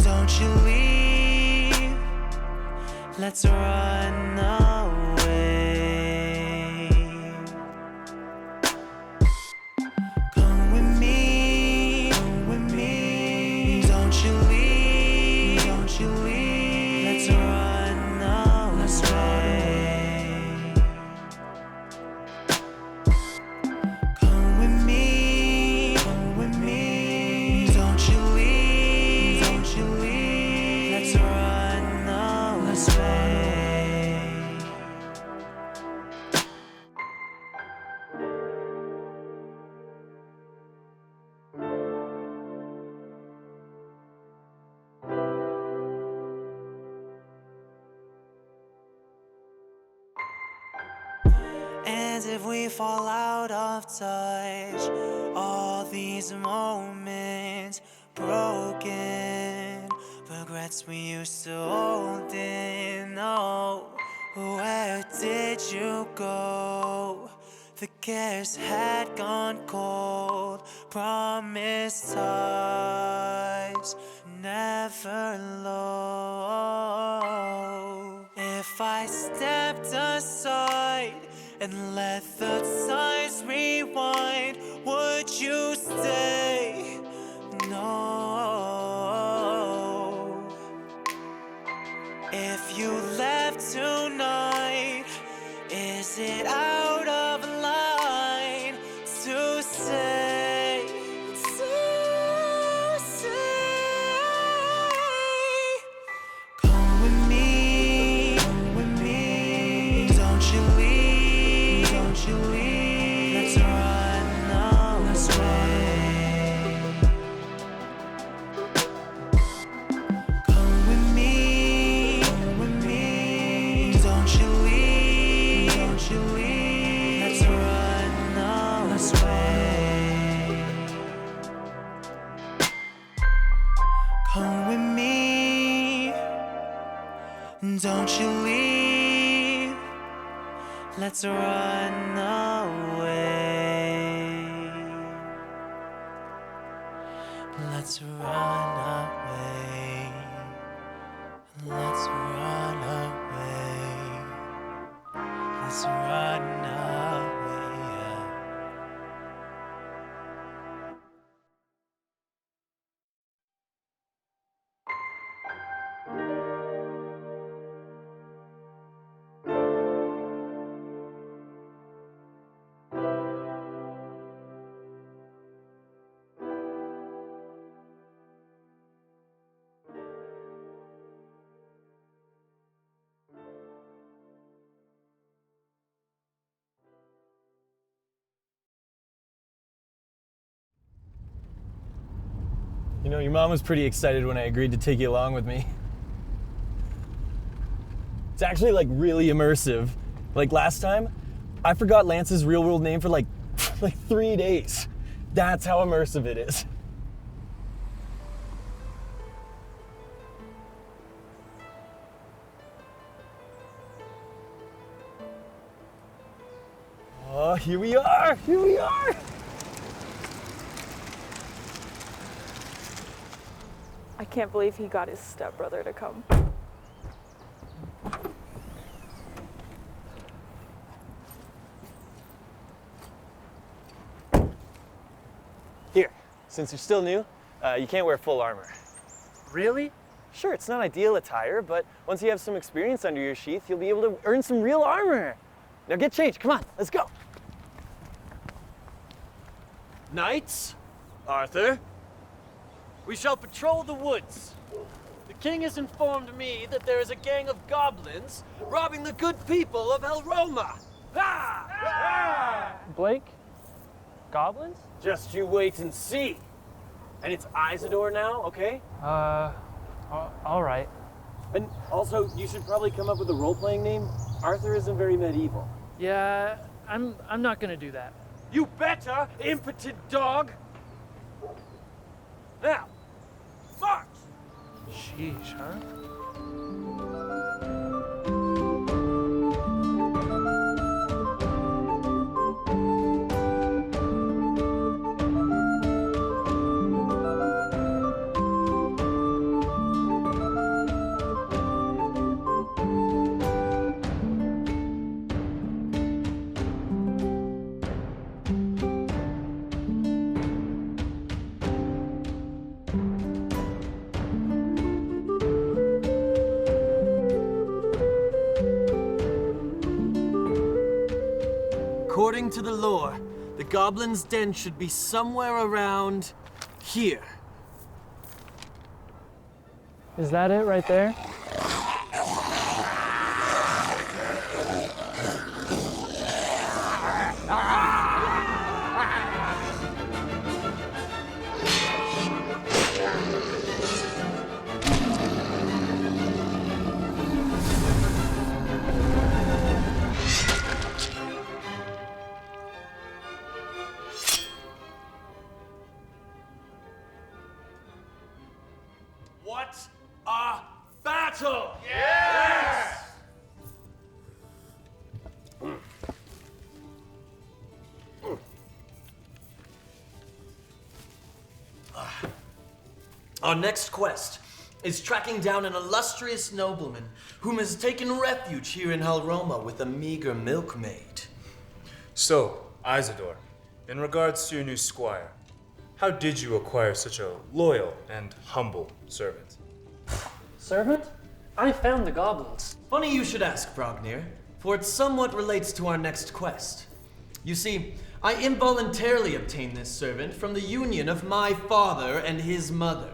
Don't you leave, let's run away. Come with me, don't you leave, let's run away. Come with me, don't you leave, let's run away. And if we fall out of touch, all these moments broken, regrets we used to hold in. Oh, where did you go? The cares had gone cold. Promised ties never low. If I stepped aside and let the signs rewind, would you stay? No. If you left tonight, is it out of line to say, come with me, don't you leave, let's run away. Come with me, don't you leave, let's run away. Come with me, don't you leave, let's run away. Let's run away. Let's run away. Let's run away. You know, your mom was pretty excited when I agreed to take you along with me. It's actually like really immersive. Like last time, I forgot Lance's real world name for like 3 days. That's how immersive it is. Oh, here we are! Here we are! I can't believe he got his stepbrother to come. Here, since you're still new, you can't wear full armor. Really? Sure, it's not ideal attire, but once you have some experience under your sheath, you'll be able to earn some real armor. Now get changed, come on, let's go. Knights, Arthur, we shall patrol the woods. The king has informed me that there is a gang of goblins robbing the good people of El Roma. Blake? Goblins? Just you wait and see. And it's Isidore now, okay? All right. And also, you should probably come up with a role-playing name. Arthur isn't very medieval. Yeah, I'm not gonna do that. You better, impotent dog! Now, march! Sheesh, huh? According to the lore, the goblin's den should be somewhere around here. Is that it right there? Our next quest is tracking down an illustrious nobleman whom has taken refuge here in Halroma with a meager milkmaid. So, Isidore, in regards to your new squire, how did you acquire such a loyal and humble servant? Servant? I found the goblins. Funny you should ask, Brognir, for it somewhat relates to our next quest. You see, I involuntarily obtained this servant from the union of my father and his mother.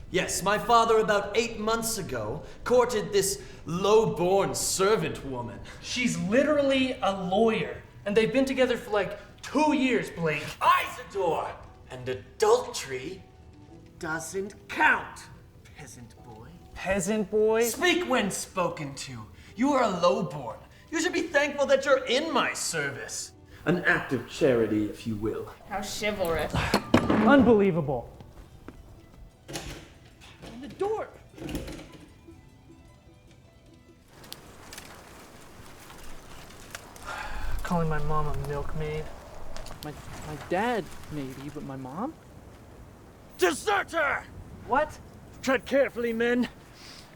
Yes, my father about 8 months ago courted this low-born servant woman. She's literally a lawyer, and they've been together for like 2 years, Blake. Isidore! And adultery doesn't count, peasant boy. Peasant boy? Speak when spoken to. You are a lowborn. You should be thankful that you're in my service. An act of charity, if you will. How chivalrous. Unbelievable. The door. Calling my mom a milkmaid. My dad, maybe, but my mom? Deserter! What? Tread carefully, men.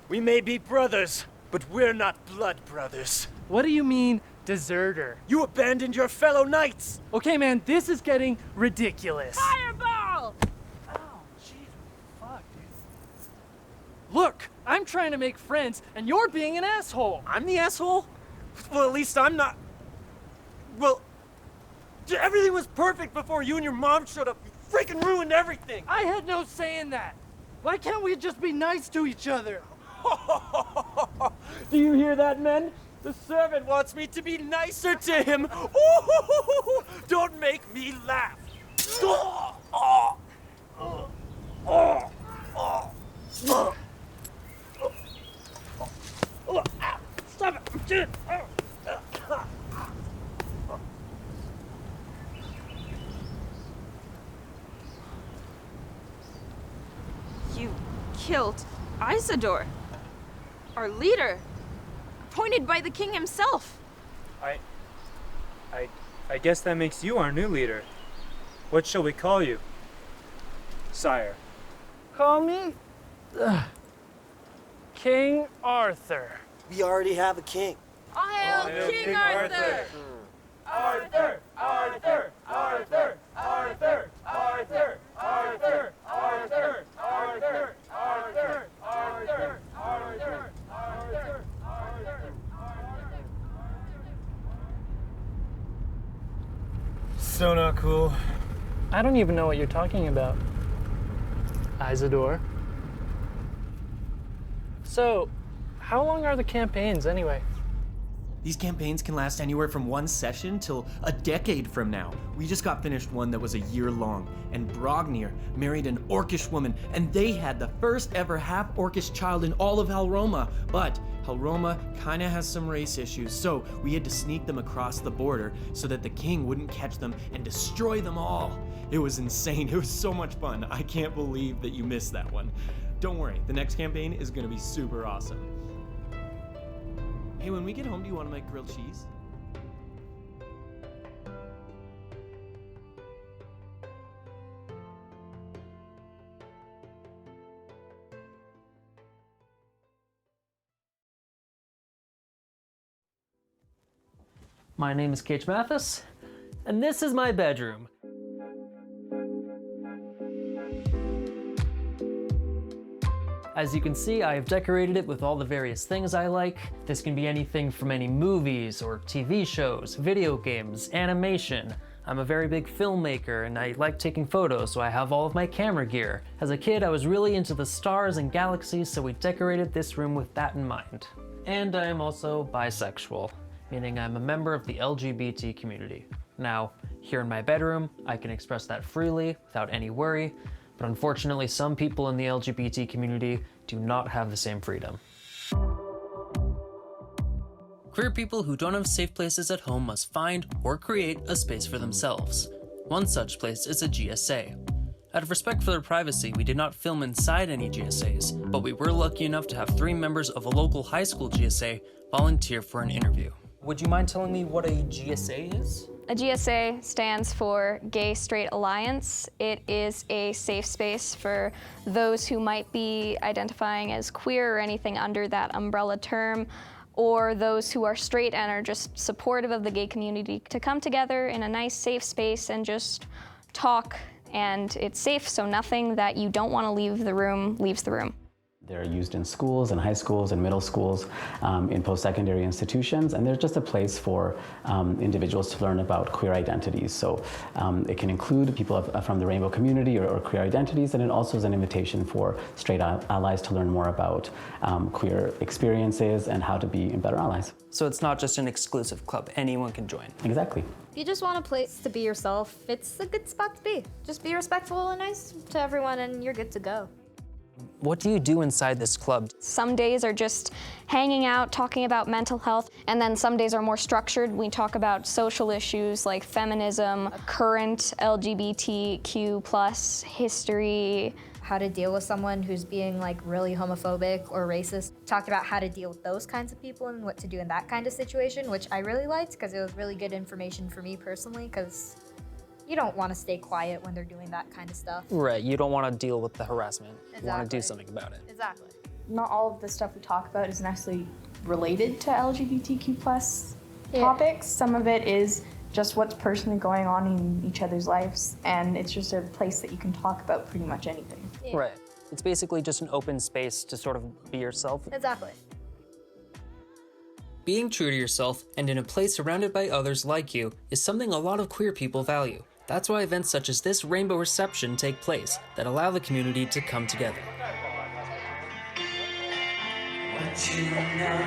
We may be brothers, but we're not blood brothers. What do you mean, deserter? You abandoned your fellow knights! Okay, man, this is getting ridiculous. Fireball! Look, I'm trying to make friends, and you're being an asshole. I'm the asshole? Well, at least I'm not. Well, everything was perfect before you and your mom showed up. You freaking ruined everything. I had no say in that. Why can't we just be nice to each other? Do you hear that, men? The servant wants me to be nicer to him. Ooh, don't make me laugh. Stop it! I'm dead. You killed Isidore, our leader, appointed by the king himself. I guess that makes you our new leader. What shall we call you, sire? Call me King Arthur. We already have a king. All hail King Arthur! Arthur! Arthur! Arthur! Arthur! Arthur! Arthur! Arthur! Arthur! Arthur! Arthur! Arthur! Arthur! So not cool. I don't even know what you're talking about. Isidore. So, how long are the campaigns anyway? These campaigns can last anywhere from 1 session till a decade from now. We just got finished one that was a year long, and Brognir married an Orcish woman, and they had the first ever half-Orcish child in all of Halroma. But Halroma kinda has some race issues, so we had to sneak them across the border so that the king wouldn't catch them and destroy them all. It was insane. It was so much fun. I can't believe that you missed that one. Don't worry, the next campaign is gonna be super awesome. Hey, when we get home, do you want to make grilled cheese? My name is Cage Mathis, and this is my bedroom. As you can see, I have decorated it with all the various things I like. This can be anything from any movies or TV shows, video games, animation. I'm a very big filmmaker and I like taking photos, so I have all of my camera gear. As a kid, I was really into the stars and galaxies, so we decorated this room with that in mind. And I am also bisexual, meaning I'm a member of the LGBT community. Now, here in my bedroom, I can express that freely without any worry, but unfortunately some people in the LGBT community do not have the same freedom. Queer people who don't have safe places at home must find or create a space for themselves. One such place is a GSA. Out of respect for their privacy, we did not film inside any GSAs, but we were lucky enough to have 3 members of a local high school GSA volunteer for an interview. Would you mind telling me what a GSA is? A GSA stands for Gay Straight Alliance. It is a safe space for those who might be identifying as queer or anything under that umbrella term, or those who are straight and are just supportive of the gay community to come together in a nice, safe space and just talk. And it's safe, so nothing that you don't want to leave the room leaves the room. They're used in schools and high schools and middle schools, in post-secondary institutions, and they're just a place for individuals to learn about queer identities. So it can include people from the rainbow community or queer identities, and it also is an invitation for straight allies to learn more about queer experiences and how to be better allies. So it's not just an exclusive club, anyone can join. Exactly. If you just want a place to be yourself, it's a good spot to be. Just be respectful and nice to everyone and you're good to go. What do you do inside this club? Some days are just hanging out, talking about mental health, and then some days are more structured. We talk about social issues like feminism, current LGBTQ+ history. How to deal with someone who's being like really homophobic or racist. Talked about how to deal with those kinds of people and what to do in that kind of situation, which I really liked because it was really good information for me personally, because you don't want to stay quiet when they're doing that kind of stuff. Right, you don't want to deal with the harassment. Exactly. You want to do something about it. Exactly. Not all of the stuff we talk about is necessarily related to LGBTQ+ topics. Some of it is just what's personally going on in each other's lives, and it's just a place that you can talk about pretty much anything. Yeah. Right. It's basically just an open space to sort of be yourself. Exactly. Being true to yourself and in a place surrounded by others like you is something a lot of queer people value. That's why events such as this Rainbow Reception take place that allow the community to come together. What you know,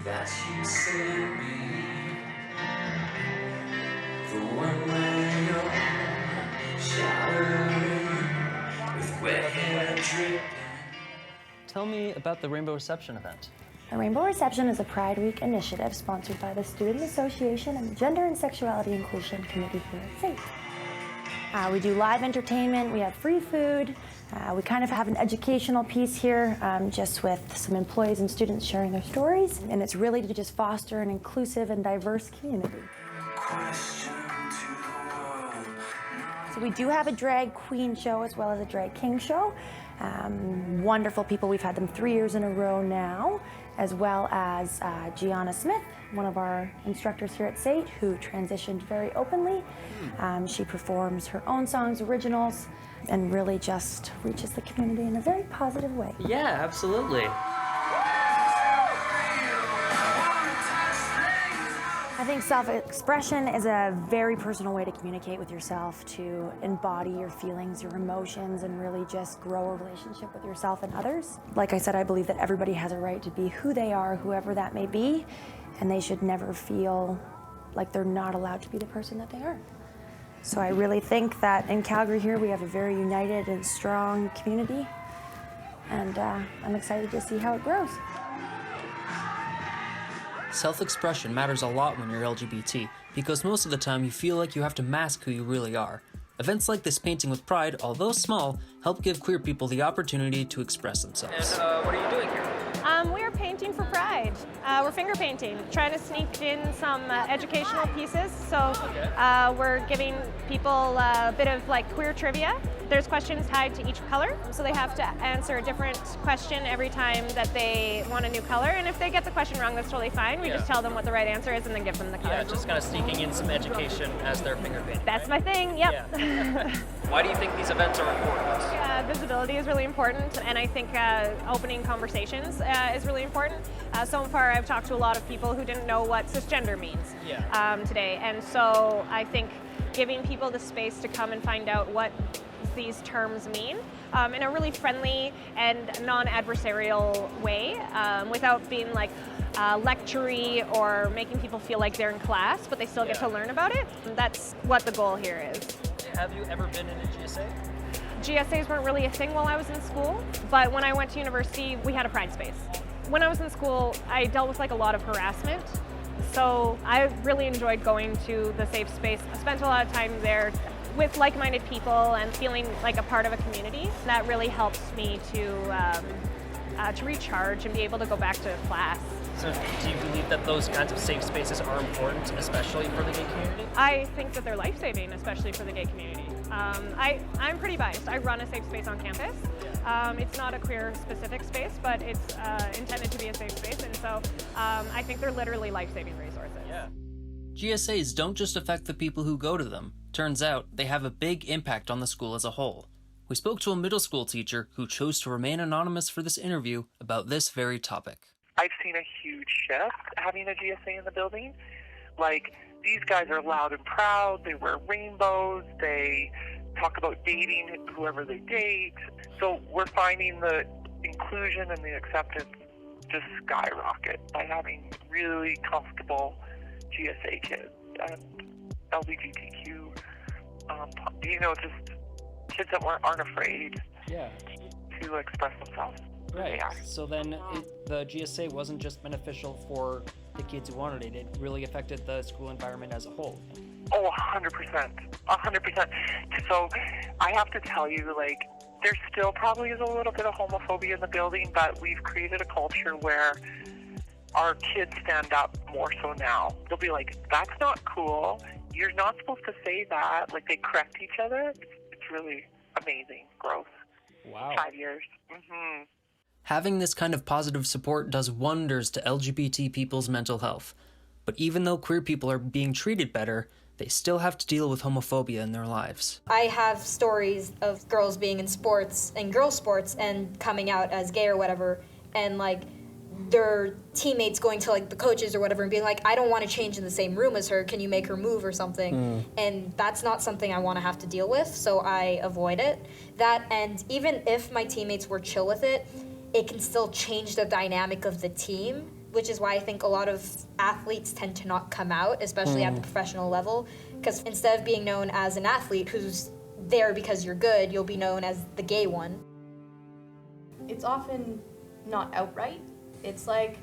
that you sent me, the one where you're showering with wet hair dripping. Tell me about the Rainbow Reception event. The Rainbow Reception is a Pride Week initiative sponsored by the Student Association and the Gender and Sexuality Inclusion Committee here at SAIT. We do live entertainment, we have free food, we kind of have an educational piece here, just with some employees and students sharing their stories, and it's really to just foster an inclusive and diverse community. So we do have a drag queen show as well as a drag king show. Wonderful people, we've had them 3 years in a row now, as well as Gianna Smith, one of our instructors here at SAIT, who transitioned very openly. She performs her own songs, originals, and really just reaches the community in a very positive way. Yeah, absolutely. I think self-expression is a very personal way to communicate with yourself, to embody your feelings, your emotions, and really just grow a relationship with yourself and others. Like I said, I believe that everybody has a right to be who they are, whoever that may be, and they should never feel like they're not allowed to be the person that they are. So I really think that in Calgary here, we have a very united and strong community, and I'm excited to see how it grows. Self-expression matters a lot when you're LGBT, because most of the time you feel like you have to mask who you really are. Events like this Painting with Pride, although small, help give queer people the opportunity to express themselves. And what are you doing here? We're painting for Pride. We're finger painting, trying to sneak in some educational pieces. So we're giving people a bit of like queer trivia. There's questions tied to each color, so they have to answer a different question every time that they want a new color. And if they get the question wrong, that's totally fine. We just tell them what the right answer is and then give them the color. Yeah, just kind of sneaking in some education as they're finger painting. That's my thing, yep. Yeah. Why do you think these events are important? Visibility is really important, and I think opening conversations is really important. So far, I've talked to a lot of people who didn't know what cisgender means today, and so I think giving people the space to come and find out what these terms mean in a really friendly and non-adversarial way, without being like lectury or making people feel like they're in class, but they still get to learn about it. That's what the goal here is. Have you ever been in a GSA? GSAs weren't really a thing while I was in school, but when I went to university, we had a Pride space. When I was in school, I dealt with like a lot of harassment, so I really enjoyed going to the safe space. I spent a lot of time there with like-minded people and feeling like a part of a community. That really helps me to to recharge and be able to go back to class. So do you believe that those kinds of safe spaces are important, especially for the gay community? I think that they're life-saving, especially for the gay community. I'm pretty biased. I run a safe space on campus. It's not a queer-specific space, but it's intended to be a safe space, and so I think they're literally life-saving resources. Yeah. GSAs don't just affect the people who go to them. Turns out, they have a big impact on the school as a whole. We spoke to a middle school teacher who chose to remain anonymous for this interview about this very topic. I've seen a huge shift having a GSA in the building. Like, these guys are loud and proud, they wear rainbows, they talk about dating whoever they date. So we're finding the inclusion and the acceptance just skyrocket by having really comfortable GSA kids and LGBTQ, just kids that aren't afraid to express themselves. Right. Yeah. So then the GSA wasn't just beneficial for the kids who wanted it. It really affected the school environment as a whole. Oh, 100%. 100%. So I have to tell you, like, there still probably is a little bit of homophobia in the building, but we've created a culture where our kids stand up more so now. They'll be like, that's not cool. You're not supposed to say that. Like, they correct each other. It's really amazing growth. Wow. 5 years. Mm-hmm. Having this kind of positive support does wonders to LGBT people's mental health. But even though queer people are being treated better, they still have to deal with homophobia in their lives. I have stories of girls being in sports and girl sports and coming out as gay or whatever, and like their teammates going to like the coaches or whatever and being like, I don't want to change in the same room as her, can you make her move or something? And that's not something I want to have to deal with, so I avoid it. That, and even if my teammates were chill with it, it can still change the dynamic of the team, which is why I think a lot of athletes tend to not come out, especially at the professional level, because instead of being known as an athlete who's there because you're good, you'll be known as the gay one. It's often not outright. It's like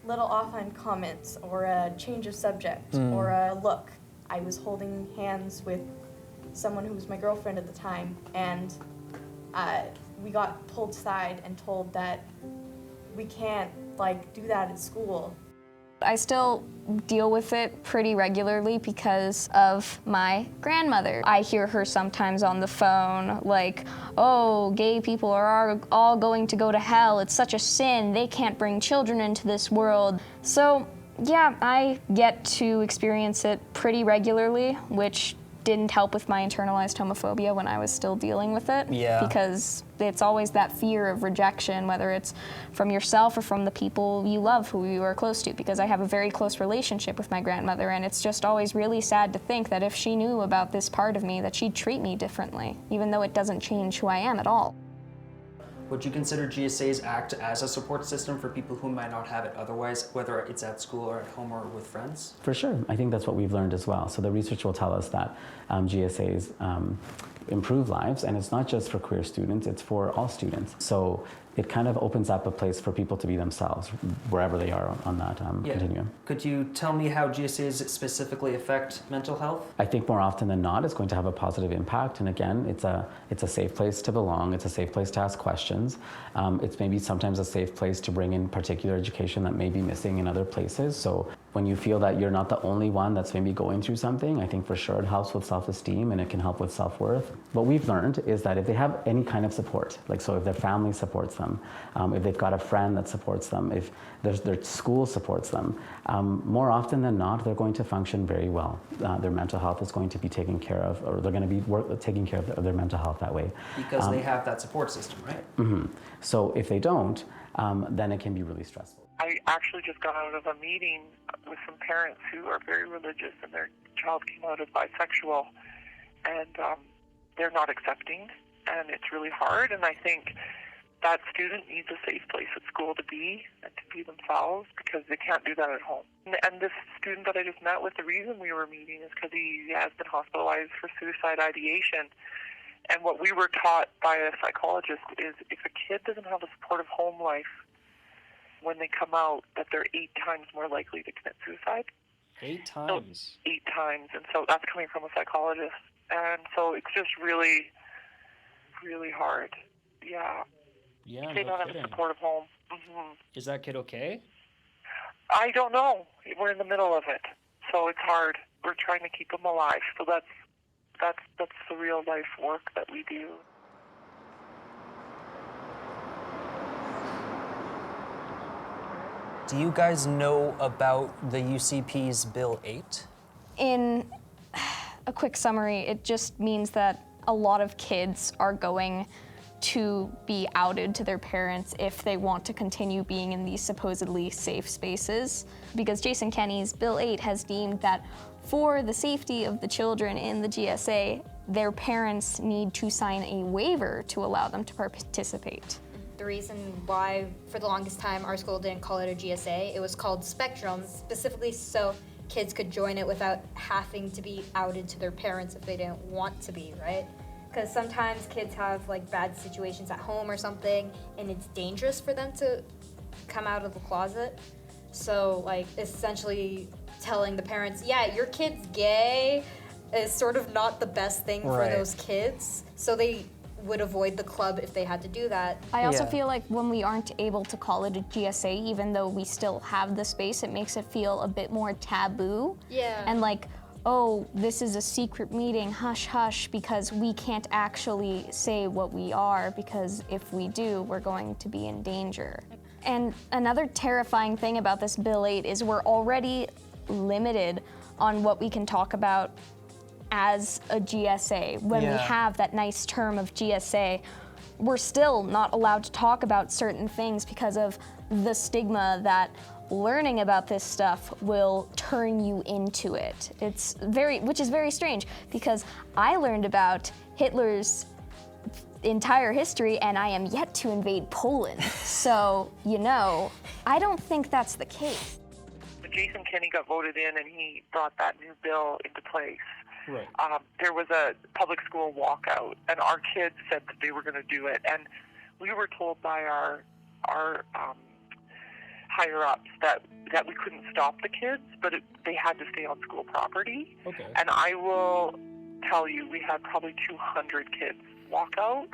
little offhand comments or a change of subject or a look. I was holding hands with someone who was my girlfriend at the time, and we got pulled aside and told that we can't do that at school. I still deal with it pretty regularly because of my grandmother. I hear her sometimes on the phone like, oh, gay people are all going to go to hell. It's such a sin. They can't bring children into this world. So yeah, I get to experience it pretty regularly, which didn't help with my internalized homophobia when I was still dealing with it. Yeah. Because it's always that fear of rejection, whether it's from yourself or from the people you love who you are close to, because I have a very close relationship with my grandmother, and it's just always really sad to think that if she knew about this part of me, that she'd treat me differently, even though it doesn't change who I am at all. Would you consider GSAs act as a support system for people who might not have it otherwise, whether it's at school or at home or with friends? For sure. I think that's what we've learned as well. So the research will tell us that GSAs improve lives, and it's not just for queer students, it's for all students. So it kind of opens up a place for people to be themselves wherever they are on that continuum. Could you tell me how GSAs specifically affect mental health? I think more often than not, it's going to have a positive impact. And again, it's a safe place to belong. It's a safe place to ask questions. It's maybe sometimes a safe place to bring in particular education that may be missing in other places. So when you feel that you're not the only one that's maybe going through something, I think for sure it helps with self-esteem and it can help with self-worth. What we've learned is that if they have any kind of support, so if their family supports them, if they've got a friend that supports them, if their school supports them, more often than not, they're going to function very well. Their mental health is going to be taken care of, or they're going to be taking care of their mental health that way. Because they have that support system, right? Mm-hmm. So if they don't, then it can be really stressful. I actually just got out of a meeting with some parents who are very religious, and their child came out as bisexual, and they're not accepting, and it's really hard. And I think that student needs a safe place at school to be and to be themselves, because they can't do that at home. And this student that I just met with, the reason we were meeting is because he has been hospitalized for suicide ideation. And what we were taught by a psychologist is if a kid doesn't have a supportive home life when they come out, that they're 8 times more likely to commit suicide. 8 times? So 8 times. And so that's coming from a psychologist. And so it's just really, really hard. Yeah. Yeah, They no don't have kidding. a supportive home. Hmm. Is that kid okay? I don't know. We're in the middle of it, so it's hard. We're trying to keep them alive. So that's the real life work that we do. Do you guys know about the UCP's Bill 8? In a quick summary, it just means that a lot of kids are going to be outed to their parents if they want to continue being in these supposedly safe spaces. Because Jason Kenney's Bill 8 has deemed that for the safety of the children in the GSA, their parents need to sign a waiver to allow them to participate. The reason why, for the longest time, our school didn't call it a GSA, it was called Spectrum, specifically so kids could join it without having to be outed to their parents if they didn't want to be, right? Because sometimes kids have like bad situations at home or something, and it's dangerous for them to come out of the closet. So like essentially telling the parents, yeah, your kid's gay, is sort of not the best thing for those kids. So they would avoid the club if they had to do that. I also feel like when we aren't able to call it a GSA, even though we still have the space, it makes it feel a bit more taboo. Yeah. And like, oh, this is a secret meeting, hush hush, because we can't actually say what we are, because if we do, we're going to be in danger. And another terrifying thing about this Bill 8 is we're already limited on what we can talk about as a GSA. When we have that nice term of GSA, we're still not allowed to talk about certain things because of the stigma that learning about this stuff will turn you into it. Which is very strange, because I learned about Hitler's entire history and I am yet to invade Poland. So, I don't think that's the case. Jason Kenney got voted in and he brought that new bill into place. Right. There was a public school walkout, and our kids said that they were going to do it. And we were told by our higher-ups that we couldn't stop the kids, but they had to stay on school property. Okay. And I will tell you, we had probably 200 kids walk out,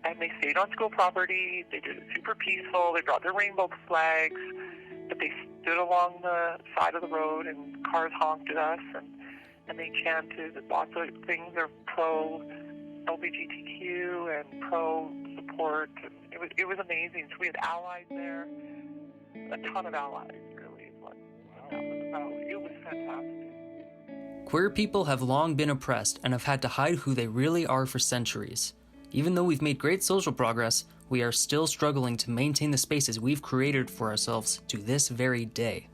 and they stayed on school property. They did it super peaceful. They brought their rainbow flags, but they stood along the side of the road, and cars honked at us, and they chanted lots of things. They're pro-LGBTQ and pro-support. And it was amazing. So we had allies there, a ton of allies, really, is what that was about. It was fantastic. Queer people have long been oppressed and have had to hide who they really are for centuries. Even though we've made great social progress, we are still struggling to maintain the spaces we've created for ourselves to this very day.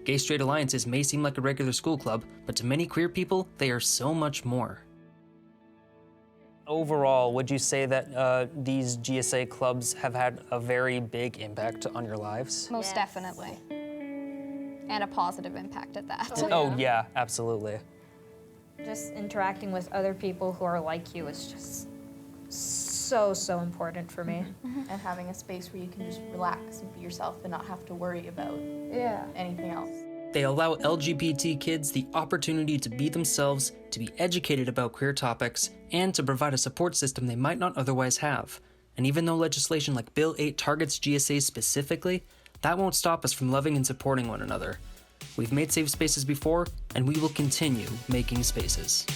Gay-straight alliances may seem like a regular school club, but to many queer people, they are so much more. Overall, would you say that these GSA clubs have had a very big impact on your lives? Most definitely. And a positive impact at that. Oh yeah, absolutely. Just interacting with other people who are like you is just so important for me. And having a space where you can just relax and be yourself and not have to worry about anything else. They allow LGBT kids the opportunity to be themselves, to be educated about queer topics, and to provide a support system they might not otherwise have. And even though legislation like Bill 8 targets GSAs specifically, that won't stop us from loving and supporting one another. We've made safe spaces before, and we will continue making spaces.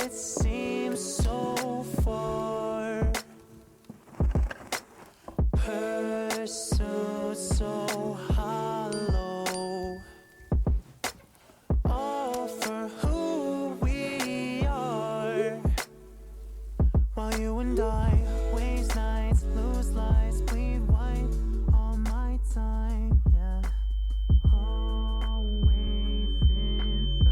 it seems so far. Pursuit so hollow, all for who we are. While you and I waste nights, lose lights, bleed white all my time, yeah. Always inside.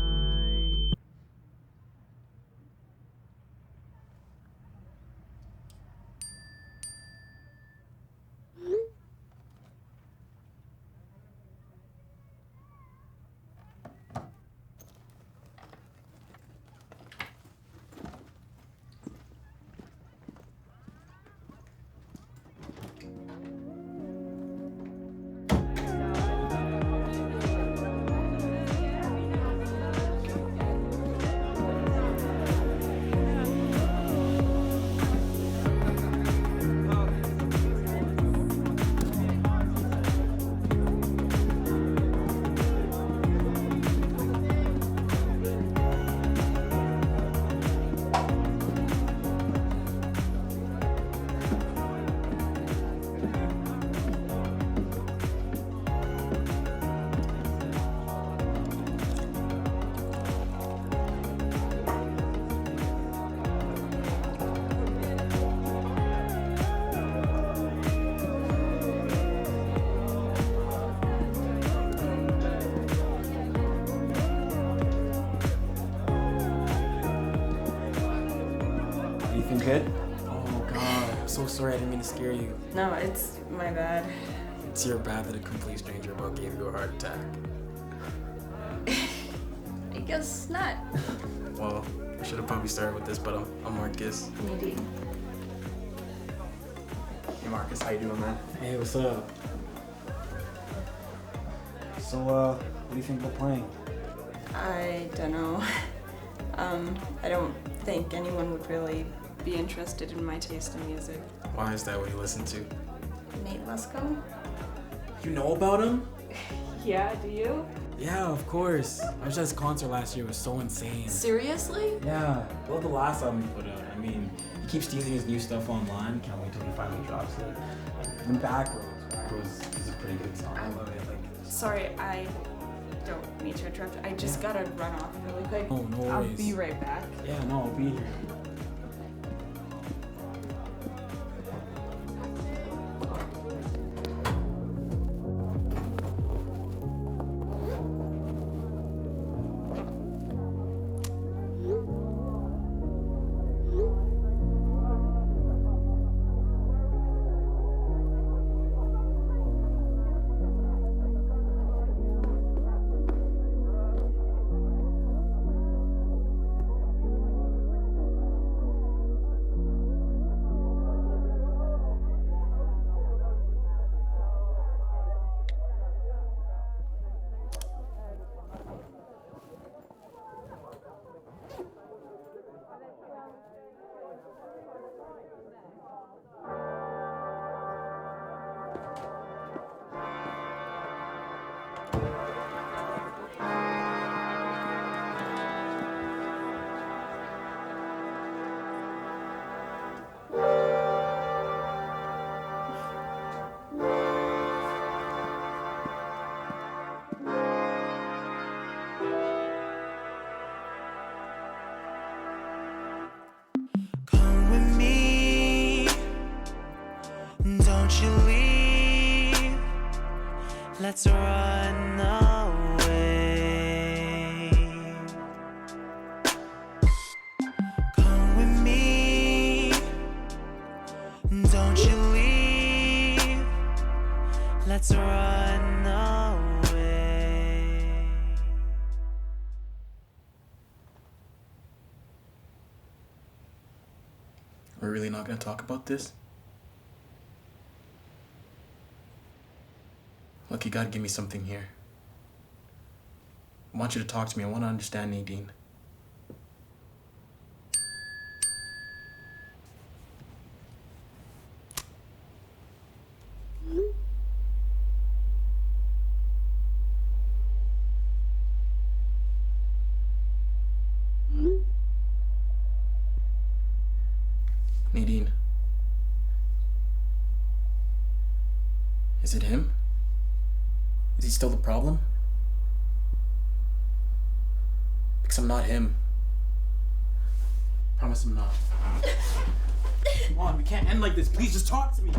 Anything good? Oh god, I'm so sorry, I didn't mean to scare you. No, it's my bad. It's your bad that a complete stranger about gave you a heart attack. I guess not. Well, I should have probably started with this, but I'm Marcus. Indeed. Hey Marcus, how you doing, man? Hey, what's up? So, what do you think about playing? I don't know. I don't think anyone would really be interested in my taste in music. Why is that what you listen to? Nate Lesko? You know about him? Yeah, do you? Yeah, of course. I was at his concert last year, it was so insane. Seriously? Yeah, I love the last album he put out. I mean, he keeps teasing his new stuff online. Can't wait till he finally drops it. And Backroads is a pretty good song. I love it. Sorry, I don't mean to interrupt. I just gotta run off really quick. Oh, no worries. I'll be right back. Yeah, no, I'll be here. Don't you leave, let's run away. Come with me, don't you leave, let's run away. We're really not gonna talk about this? Look, you gotta give me something here. I want you to talk to me. I want to understand Nadine. meeting. Is it him? Is he still the problem? Because I'm not him. Promise I'm not. Come on, we can't end like this. Please just talk to me.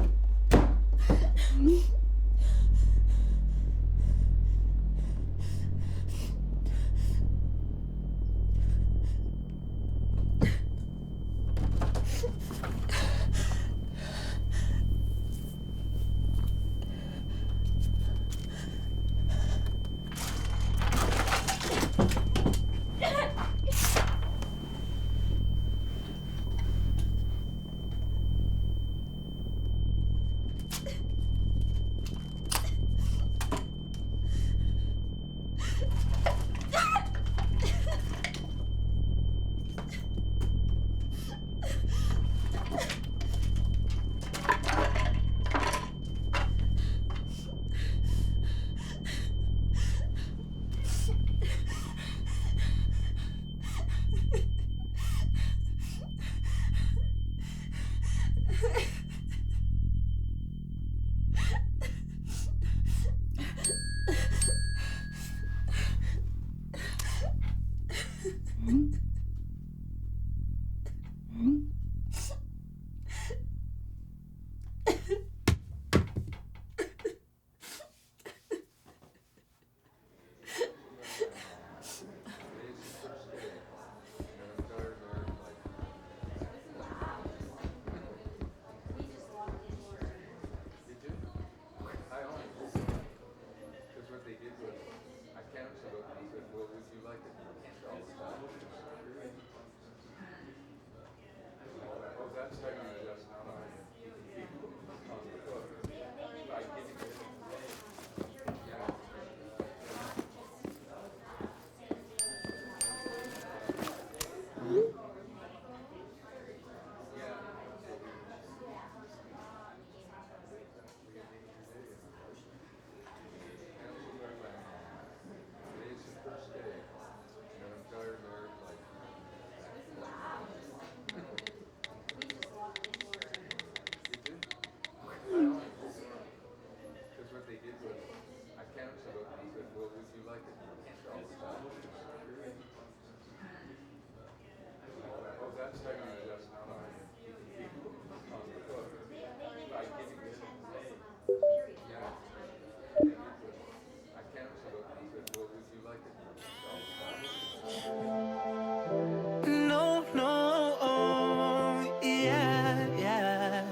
No, no, yeah.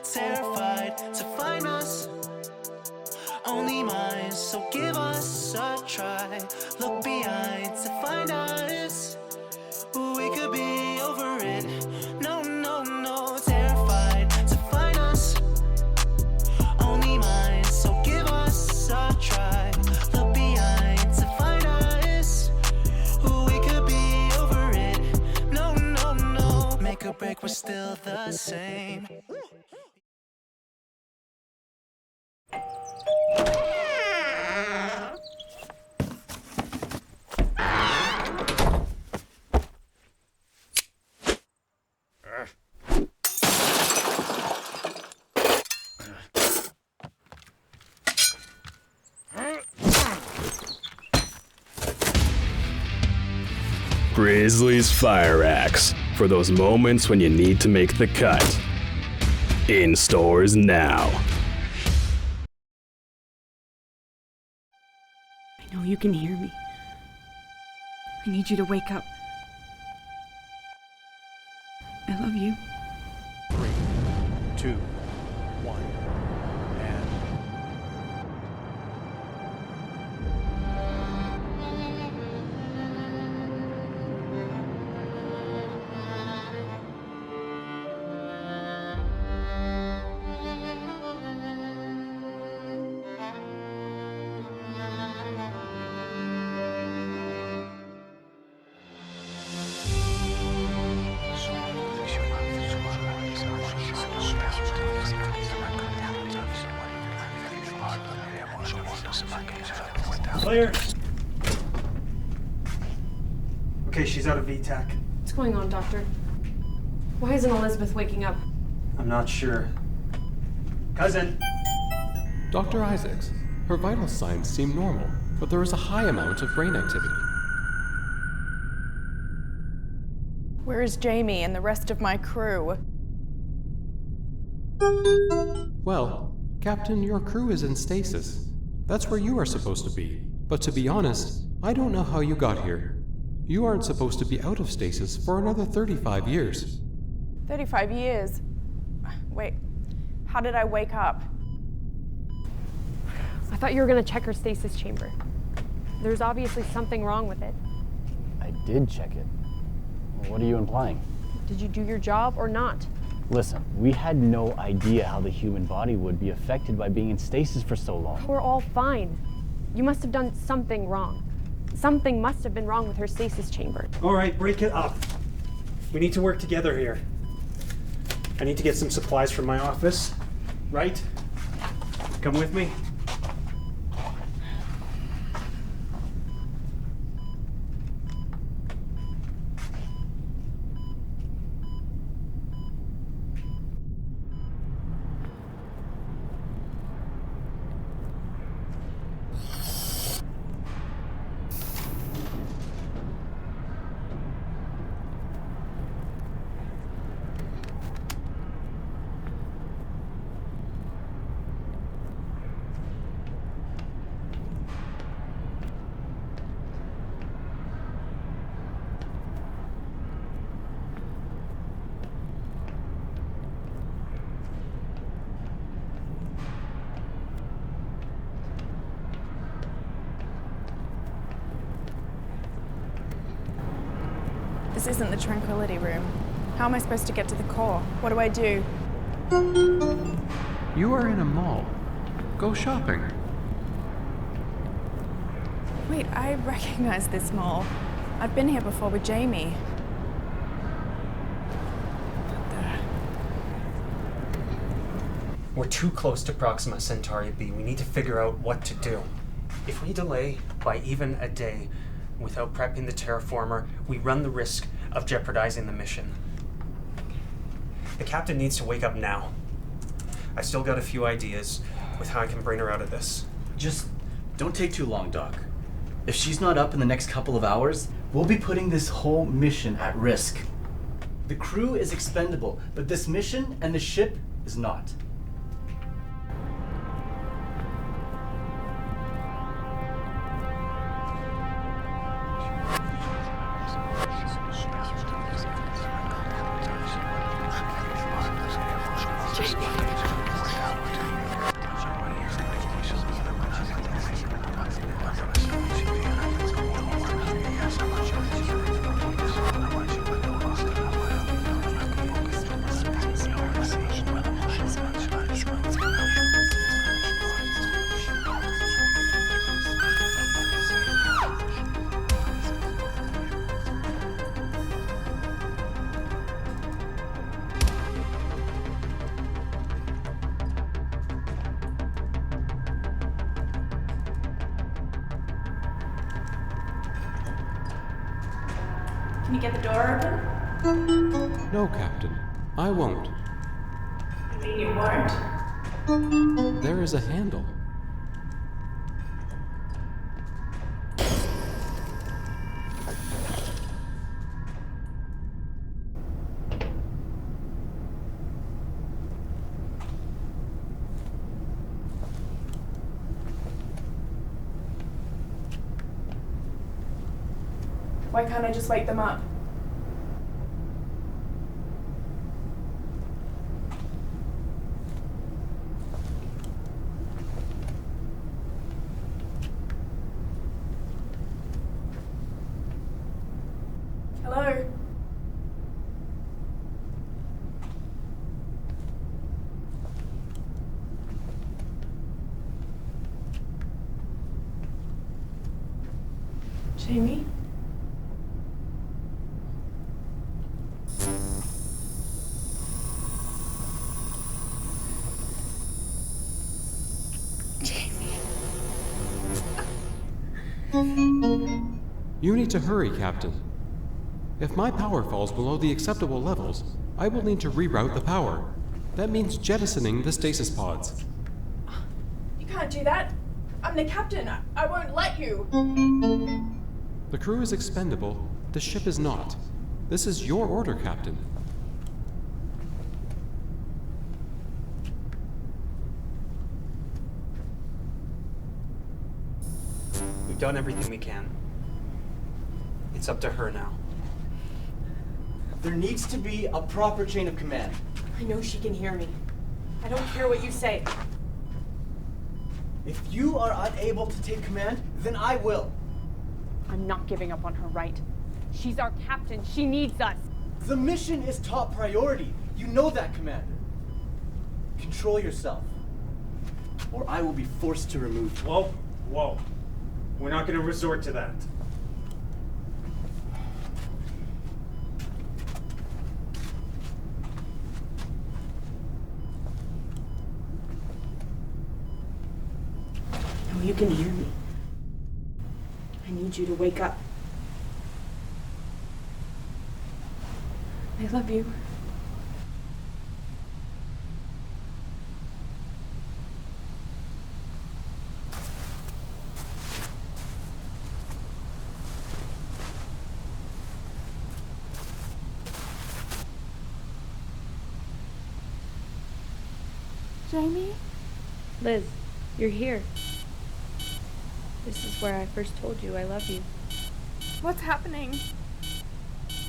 Terrified to find us, only mine, so give us a try. Look behind to find us, we could be over it. No, no, no, terrified to find us, only mine, so give us a try. Look behind to find us, we could be over it. No, no, no, make or break, we're still the same. Grizzly's Fire Axe, for those moments when you need to make the cut. In stores now. I know you can hear me. I need you to wake up. I love you. 3, 2, 1, and... Clear. Okay, she's out of VTAC. What's going on, Doctor? Why isn't Elizabeth waking up? I'm not sure. Cousin! Dr. Isaacs, her vital signs seem normal, but there is a high amount of brain activity. Where is Jamie and the rest of my crew? Well, Captain, your crew is in stasis. That's where you are supposed to be. But to be honest, I don't know how you got here. You aren't supposed to be out of stasis for another 35 years. 35 years? Wait, how did I wake up? I thought you were gonna check her stasis chamber. There's obviously something wrong with it. I did check it. What are you implying? Did you do your job or not? Listen, we had no idea how the human body would be affected by being in stasis for so long. We're all fine. You must have done something wrong. Something must have been wrong with her stasis chamber. All right, break it up. We need to work together here. I need to get some supplies from my office, right? Come with me. This isn't the tranquility room. How am I supposed to get to the core? What do I do? You are in a mall. Go shopping. Wait, I recognize this mall. I've been here before with Jamie. We're too close to Proxima Centauri B. We need to figure out what to do. If we delay by even a day without prepping the terraformer, we run the risk of jeopardizing the mission. The captain needs to wake up now. I still got a few ideas with how I can bring her out of this. Just don't take too long, Doc. If she's not up in the next couple of hours, we'll be putting this whole mission at risk. The crew is expendable, but this mission and the ship is not. Can you get the door open? No, Captain. I won't. You mean you won't? There is a handle. Why can't I just wake them up? Hello? Jamie? You need to hurry, Captain. If my power falls below the acceptable levels, I will need to reroute the power. That means jettisoning the stasis pods. You can't do that. I'm the captain. I won't let you. The crew is expendable. The ship is not. This is your order, Captain. We've done everything we can. It's up to her now. There needs to be a proper chain of command. I know she can hear me. I don't care what you say. If you are unable to take command, then I will. I'm not giving up on her, right? She's our captain. She needs us. The mission is top priority. You know that, Commander. Control yourself, or I will be forced to remove you. Whoa, whoa. We're not going to resort to that. No, you can hear me. I need you to wake up. I love you. Jamie? Liz, you're here. This is where I first told you I love you. What's happening?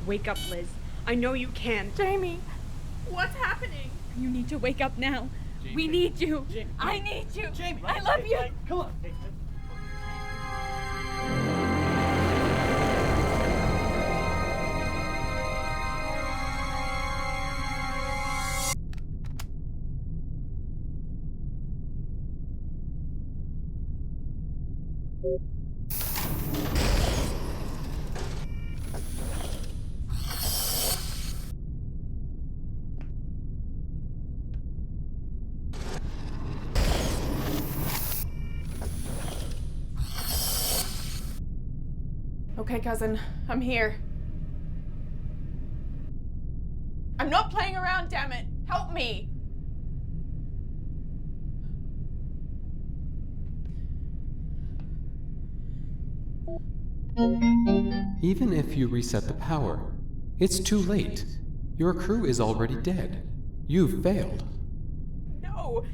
Wake up, Liz. I know you can. Jamie, what's happening? You need to wake up now. Jamie. We need you. Jamie. I need you. Jamie, I love you. Come on. Okay, cousin, I'm here. I'm not playing around, damn it. Help me. Even if you reset the power, it's too late. Your crew is already dead. You've failed. No,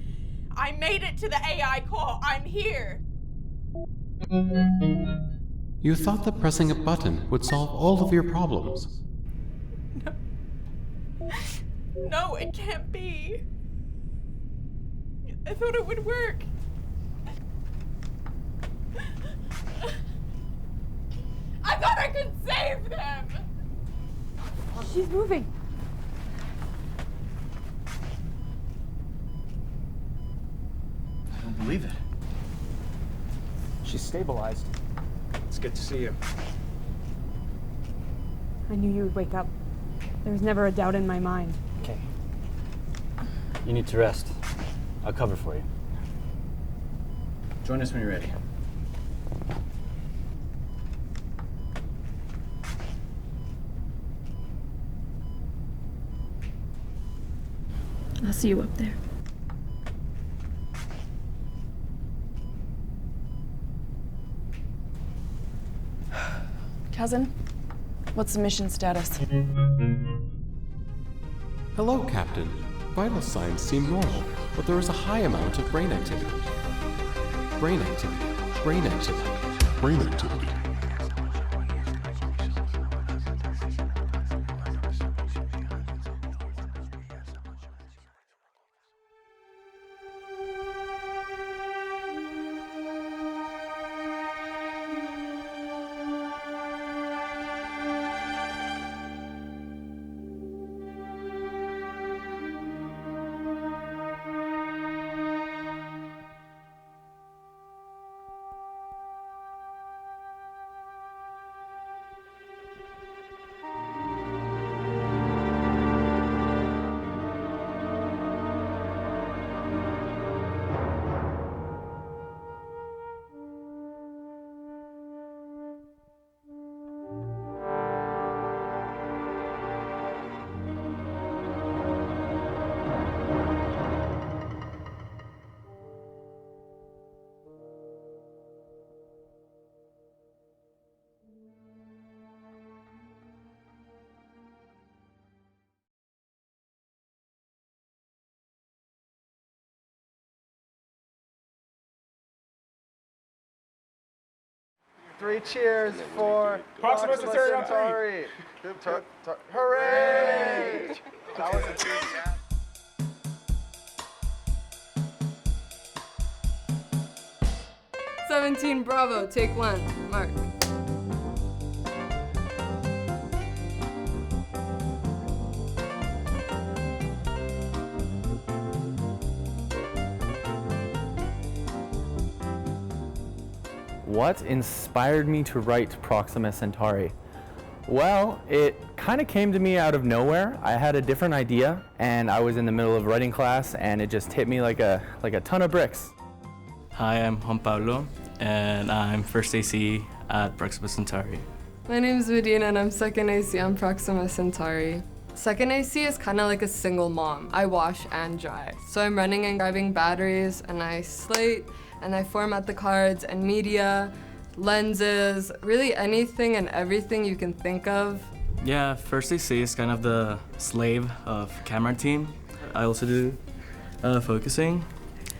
I made it to the AI core. I'm here. You thought that pressing a button would solve all of your problems. No, it can't be. I thought it would work. I thought I could save them. She's moving. I don't believe it. She's stabilized. It's good to see you. I knew you would wake up. There was never a doubt in my mind. Okay. You need to rest. I'll cover for you. Join us when you're ready. I'll see you up there. Cousin, what's the mission status? Hello, Captain. Vital signs seem normal, but there is a high amount of brain activity. Brain activity. Brain activity. Brain activity. 3 cheers for Proxima Centauri. Hooray! That was a cheers. 17 Bravo, take 1, Mark. What inspired me to write Proxima Centauri? Well, it kind of came to me out of nowhere. I had a different idea, and I was in the middle of writing class, and it just hit me like a ton of bricks. Hi, I'm Juan Pablo, and I'm first AC at Proxima Centauri. My name's Medina, and I'm second AC on Proxima Centauri. Second AC is kind of like a single mom. I wash and dry. So I'm running and grabbing batteries, and I slate, and I format the cards and media, lenses, really anything and everything you can think of. Yeah, first AC is kind of the slave of camera team. I also do focusing,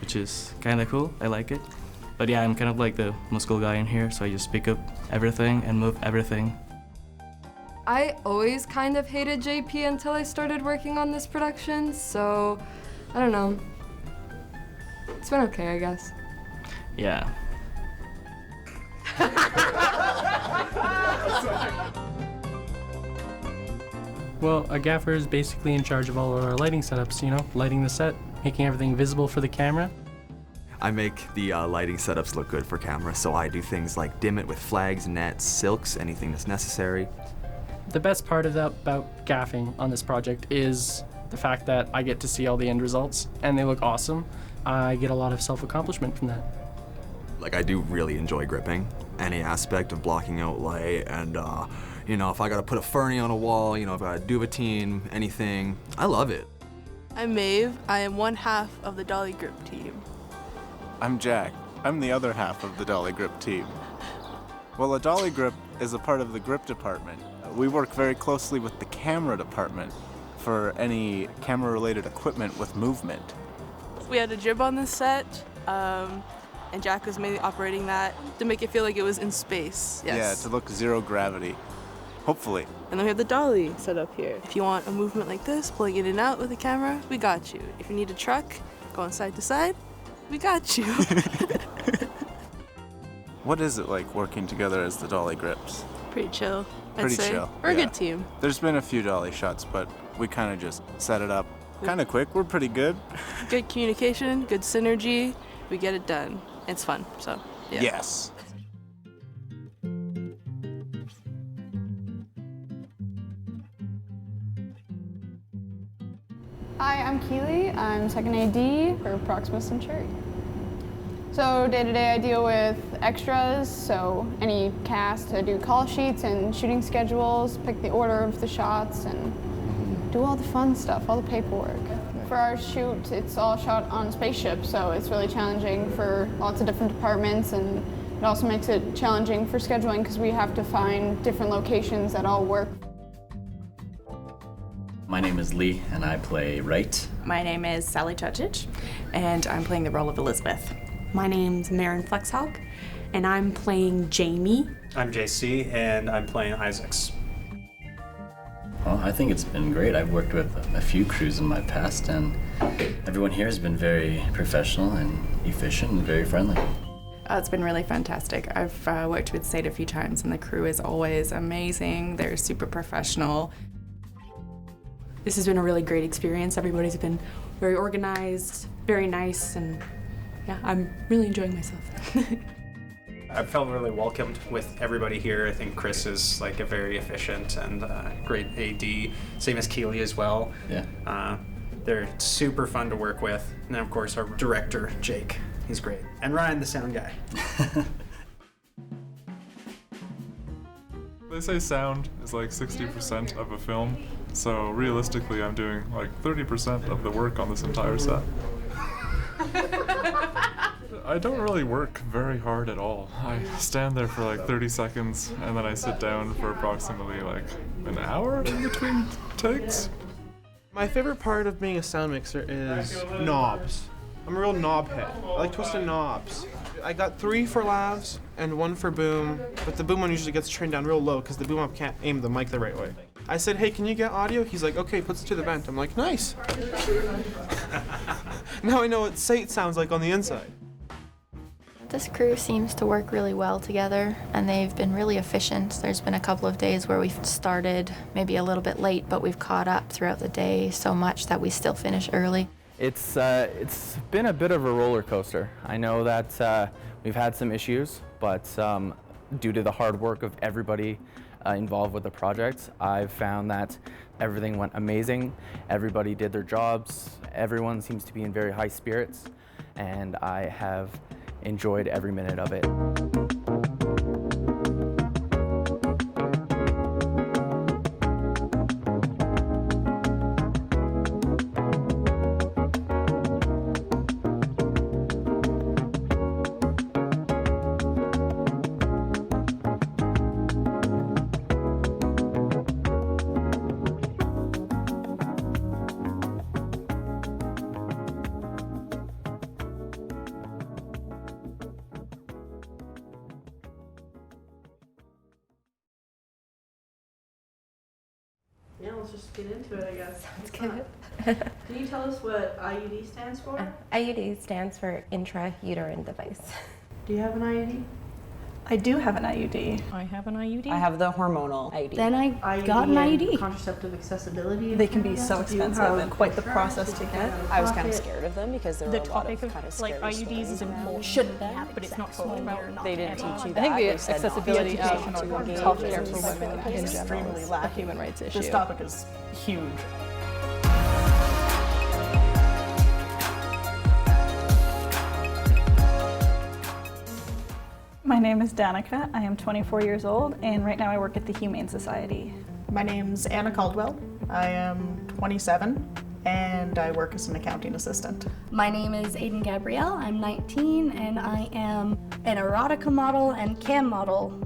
which is kind of cool. I like it. But yeah, I'm kind of like the most cool guy in here, so I just pick up everything and move everything. I always kind of hated JP until I started working on this production, so I don't know. It's been okay, I guess. Yeah. Well, a gaffer is basically in charge of all of our lighting setups, you know, lighting the set, making everything visible for the camera. I make the lighting setups look good for camera, so I do things like dim it with flags, nets, silks, anything that's necessary. The best part about gaffing on this project is the fact that I get to see all the end results, and they look awesome. I get a lot of self-accomplishment from that. Like, I do really enjoy gripping any aspect of blocking out light, and you know, if I gotta put a Fernie on a wall, you know, if I gotta do a team, anything, I love it. I'm Maeve. I am one half of the Dolly Grip team. I'm Jack. I'm the other half of the Dolly Grip team. Well, a Dolly Grip is a part of the grip department. We work very closely with the camera department for any camera-related equipment with movement. We had a jib on this set, and Jack was mainly operating that to make it feel like it was in space. Yes. Yeah, to look zero gravity. Hopefully. And then we have the dolly set up here. If you want a movement like this, pulling in and out with the camera, we got you. If you need a truck going side to side, we got you. What is it like working together as the Dolly Grips? Pretty chill, I'd Pretty say. chill. We're a yeah. good team. There's been a few Dolly shots, but we kind of just set it up kind of quick. We're pretty good. Good communication, good synergy. We get it done. It's fun, so yeah. Yes. Hi, I'm Keely. I'm second AD for Proxima Centauri. So day-to-day I deal with extras, so any cast, I do call sheets and shooting schedules, pick the order of the shots, and do all the fun stuff, all the paperwork. For our shoot, it's all shot on a spaceship, so it's really challenging for lots of different departments, and it also makes it challenging for scheduling because we have to find different locations that all work. My name is Lee, and I play Wright. My name is Sally Tuchich, and I'm playing the role of Elizabeth. My name's Maren Flexhawk, and I'm playing Jamie. I'm JC, and I'm playing Isaacs. Well, I think it's been great. I've worked with a few crews in my past, and everyone here has been very professional and efficient and very friendly. It's been really fantastic. I've worked with SAIT a few times, and the crew is always amazing. They're super professional. This has been a really great experience. Everybody's been very organized, very nice, and yeah, I'm really enjoying myself. I felt really welcomed with everybody here. I think Chris is like a very efficient and great AD, same as Keely as well. Yeah. They're super fun to work with. And then of course our director, Jake, he's great. And Ryan, the sound guy. They say sound is like 60% of a film, so realistically I'm doing like 30% of the work on this entire set. I don't really work very hard at all. I stand there for like 30 seconds and then I sit down for approximately like an hour in between takes. My favorite part of being a sound mixer is knobs. I'm a real knob head. I like twisting knobs. I got 3 for lavs and 1 for boom, but the boom one usually gets trained down real low because the boom up can't aim the mic the right way. I said, hey, can you get audio? He's like, okay, puts it to the vent. I'm like, nice. Now I know what SAIT sounds like on the inside. This crew seems to work really well together, and they've been really efficient. There's been a couple of days where we've started maybe a little bit late, but we've caught up throughout the day so much that we still finish early. It's been a bit of a roller coaster. I know that we've had some issues, but due to the hard work of everybody involved with the project, I've found that everything went amazing. Everybody did their jobs. Everyone seems to be in very high spirits, and I have enjoyed every minute of it. Yeah, let's just get into it, I guess. Sounds good. Can you tell us what IUD stands for? IUD stands for intrauterine device. Do you have an IUD? I do have an IUD. I have an IUD. I have the hormonal IUD. Then I got an IUD. Contraceptive accessibility. They can be so expensive and quite the process to get. I was kind of scared of them because there were a lot of kind of scary IUDs is important. Shouldn't be, but it's not talked about. They didn't teach you that. I think the said accessibility of healthcare for women women is extremely lacking. a human rights issue. This topic is huge. My name is Danica. I am 24 years old, and right now I work at the Humane Society. My name's Anna Caldwell. I am 27, and I work as an accounting assistant. My name is Aiden Gabrielle. I'm 19, and I am an erotica model and cam model.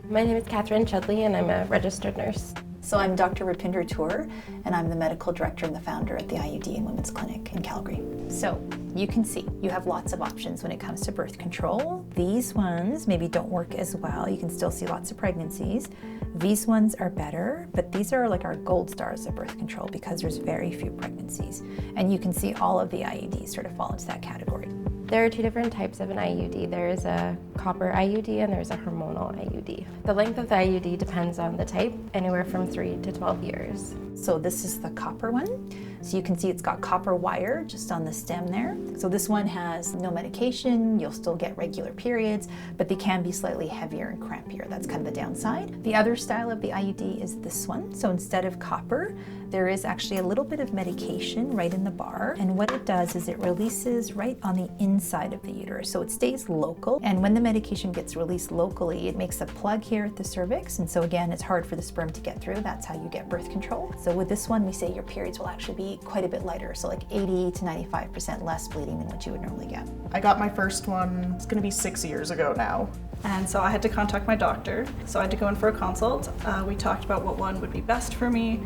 My name is Catherine Chudley, and I'm a registered nurse. So I'm Dr. Rupinder Tour, and I'm the medical director and the founder at the IUD and Women's Clinic in Calgary. So you can see you have lots of options when it comes to birth control. These ones maybe don't work as well. You can still see lots of pregnancies. These ones are better, but these are like our gold stars of birth control because there's very few pregnancies. And you can see all of the IUDs sort of fall into that category. There are 2 different types of an IUD. There is a copper IUD and there's a hormonal IUD. The length of the IUD depends on the type, anywhere from 3 to 12 years. So this is the copper one. So you can see it's got copper wire just on the stem there. So this one has no medication, you'll still get regular periods, but they can be slightly heavier and crampier. That's kind of the downside. The other style of the IUD is this one. So instead of copper, there is actually a little bit of medication right in the bar. And what it does is it releases right on the inside of the uterus. So it stays local. And when the medication gets released locally, it makes a plug here at the cervix. And so again, it's hard for the sperm to get through. That's how you get birth control. So with this one, we say your periods will actually be quite a bit lighter. So like 80 to 95% less bleeding than what you would normally get. I got my first one, it's gonna be 6 years ago now. And so I had to contact my doctor. So I had to go in for a consult. We talked about what one would be best for me.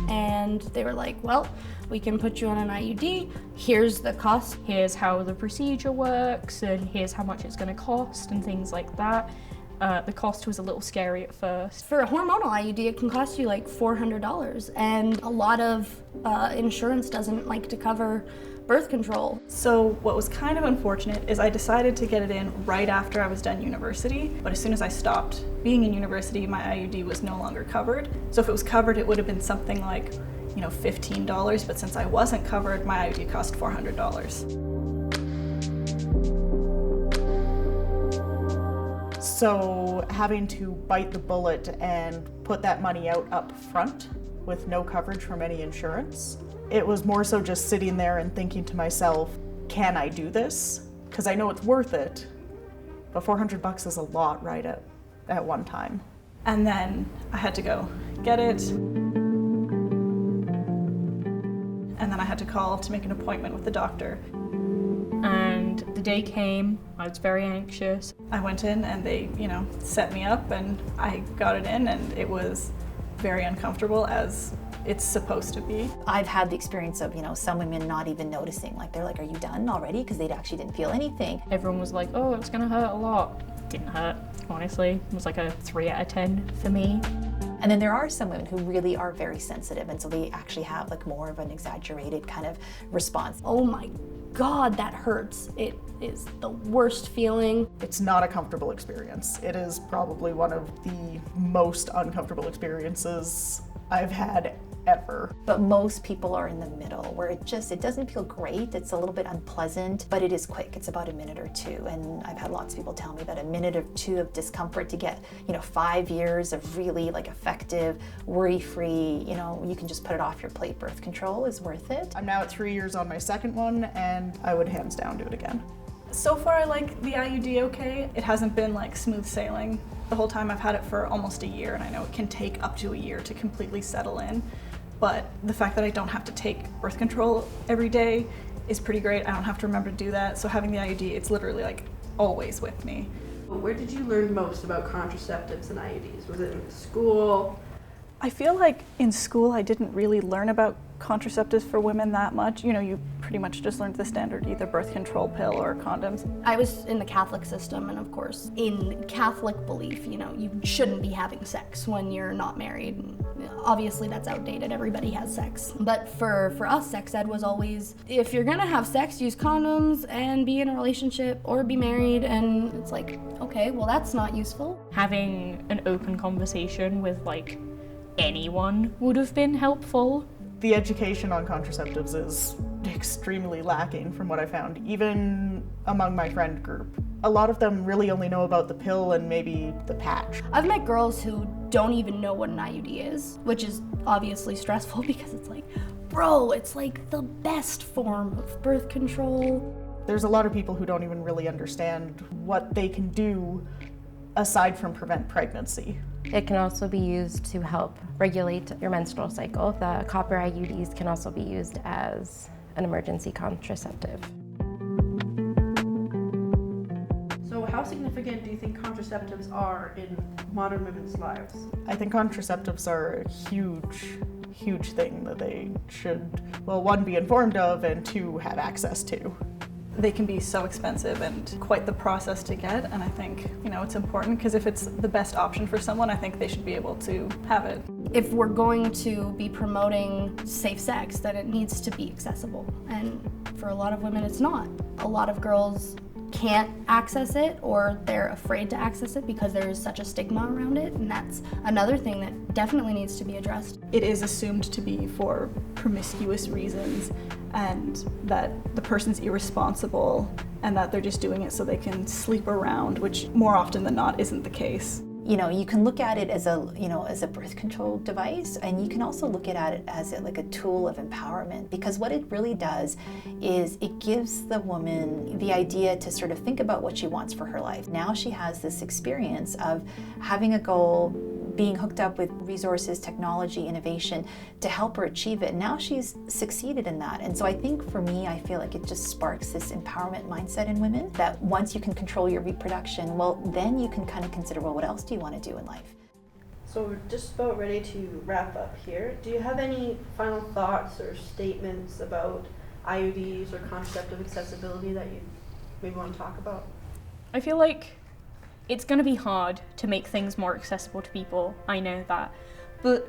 And they were like, well, we can put you on an IUD. Here's the cost. Here's how the procedure works, and here's how much it's going to cost, and things like that. The cost was a little scary at first. For a hormonal IUD, it can cost you like $400, and a lot of insurance doesn't like to cover birth control. So what was kind of unfortunate is I decided to get it in right after I was done university, but as soon as I stopped being in university, my IUD was no longer covered. So if it was covered, it would have been something like, you know, $15, but since I wasn't covered, my IUD cost $400. So having to bite the bullet and put that money out up front with no coverage from any insurance, it was more so just sitting there and thinking to myself, can I do this? Because I know it's worth it, but $400 is a lot right at one time. And then I had to go get it. And then I had to call to make an appointment with the doctor. And the day came, I was very anxious. I went in and they, you know, set me up and I got it in, and it was very uncomfortable as it's supposed to be. I've had the experience of, some women not even noticing, like they're like, are you done already? Because they actually didn't feel anything. Everyone was like, oh, it's gonna hurt a lot. Didn't hurt, honestly. It was like a 3 out of 10 for me. And then there are some women who really are very sensitive, and so they actually have like more of an exaggerated kind of response. Oh my God, that hurts. It is the worst feeling. It's not a comfortable experience. It is probably one of the most uncomfortable experiences I've had ever. But most people are in the middle where it doesn't feel great. It's a little bit unpleasant, but it is quick. It's about a minute or two. And I've had lots of people tell me that a minute or two of discomfort to get, 5 years of really like effective, worry-free, you can just put it off your plate birth control is worth it. I'm now at 3 years on my second one, and I would hands down do it again. So far I like the IUD okay. It hasn't been like smooth sailing. The whole time I've had it for almost a year, and I know it can take up to a year to completely settle in. But the fact that I don't have to take birth control every day is pretty great. I don't have to remember to do that. So having the IUD, it's literally like always with me. Where did you learn most about contraceptives and IUDs? Was it in school? I feel like in school I didn't really learn about contraceptives for women that much. You pretty much just learned the standard, either birth control pill or condoms. I was in the Catholic system, and of course, in Catholic belief, you shouldn't be having sex when you're not married. Obviously, that's outdated. Everybody has sex. But for us, sex ed was always, if you're gonna have sex, use condoms and be in a relationship or be married. And it's like, okay, well, that's not useful. Having an open conversation with like anyone would have been helpful. The education on contraceptives is extremely lacking from what I found, even among my friend group. A lot of them really only know about the pill and maybe the patch. I've met girls who don't even know what an IUD is, which is obviously stressful because it's like, bro, it's like the best form of birth control. There's a lot of people who don't even really understand what they can do aside from prevent pregnancy. It can also be used to help regulate your menstrual cycle. The copper IUDs can also be used as an emergency contraceptive. So how significant do you think contraceptives are in modern women's lives? I think contraceptives are a huge thing that they should, well, 1, be informed of, and 2, have access to. They can be so expensive and quite the process to get, and I think, it's important because if it's the best option for someone, I think they should be able to have it. If we're going to be promoting safe sex, then it needs to be accessible. And for a lot of women, it's not. A lot of girls can't access it, or they're afraid to access it because there is such a stigma around it, and that's another thing that definitely needs to be addressed. It is assumed to be for promiscuous reasons, and that the person's irresponsible, and that they're just doing it so they can sleep around, which more often than not isn't the case. You can look at it as a birth control device, and you can also look at it as like a tool of empowerment, because what it really does is it gives the woman the idea to sort of think about what she wants for her life. Now she has this experience of having a goal, being hooked up with resources, technology, innovation to help her achieve it. Now she's succeeded in that. And so I think for me, I feel like it just sparks this empowerment mindset in women that once you can control your reproduction, well, then you can kind of consider, well, what else do you want to do in life? So we're just about ready to wrap up here. Do you have any final thoughts or statements about IUDs or contraceptive accessibility that you maybe want to talk about? I feel like it's going to be hard to make things more accessible to people, I know that. But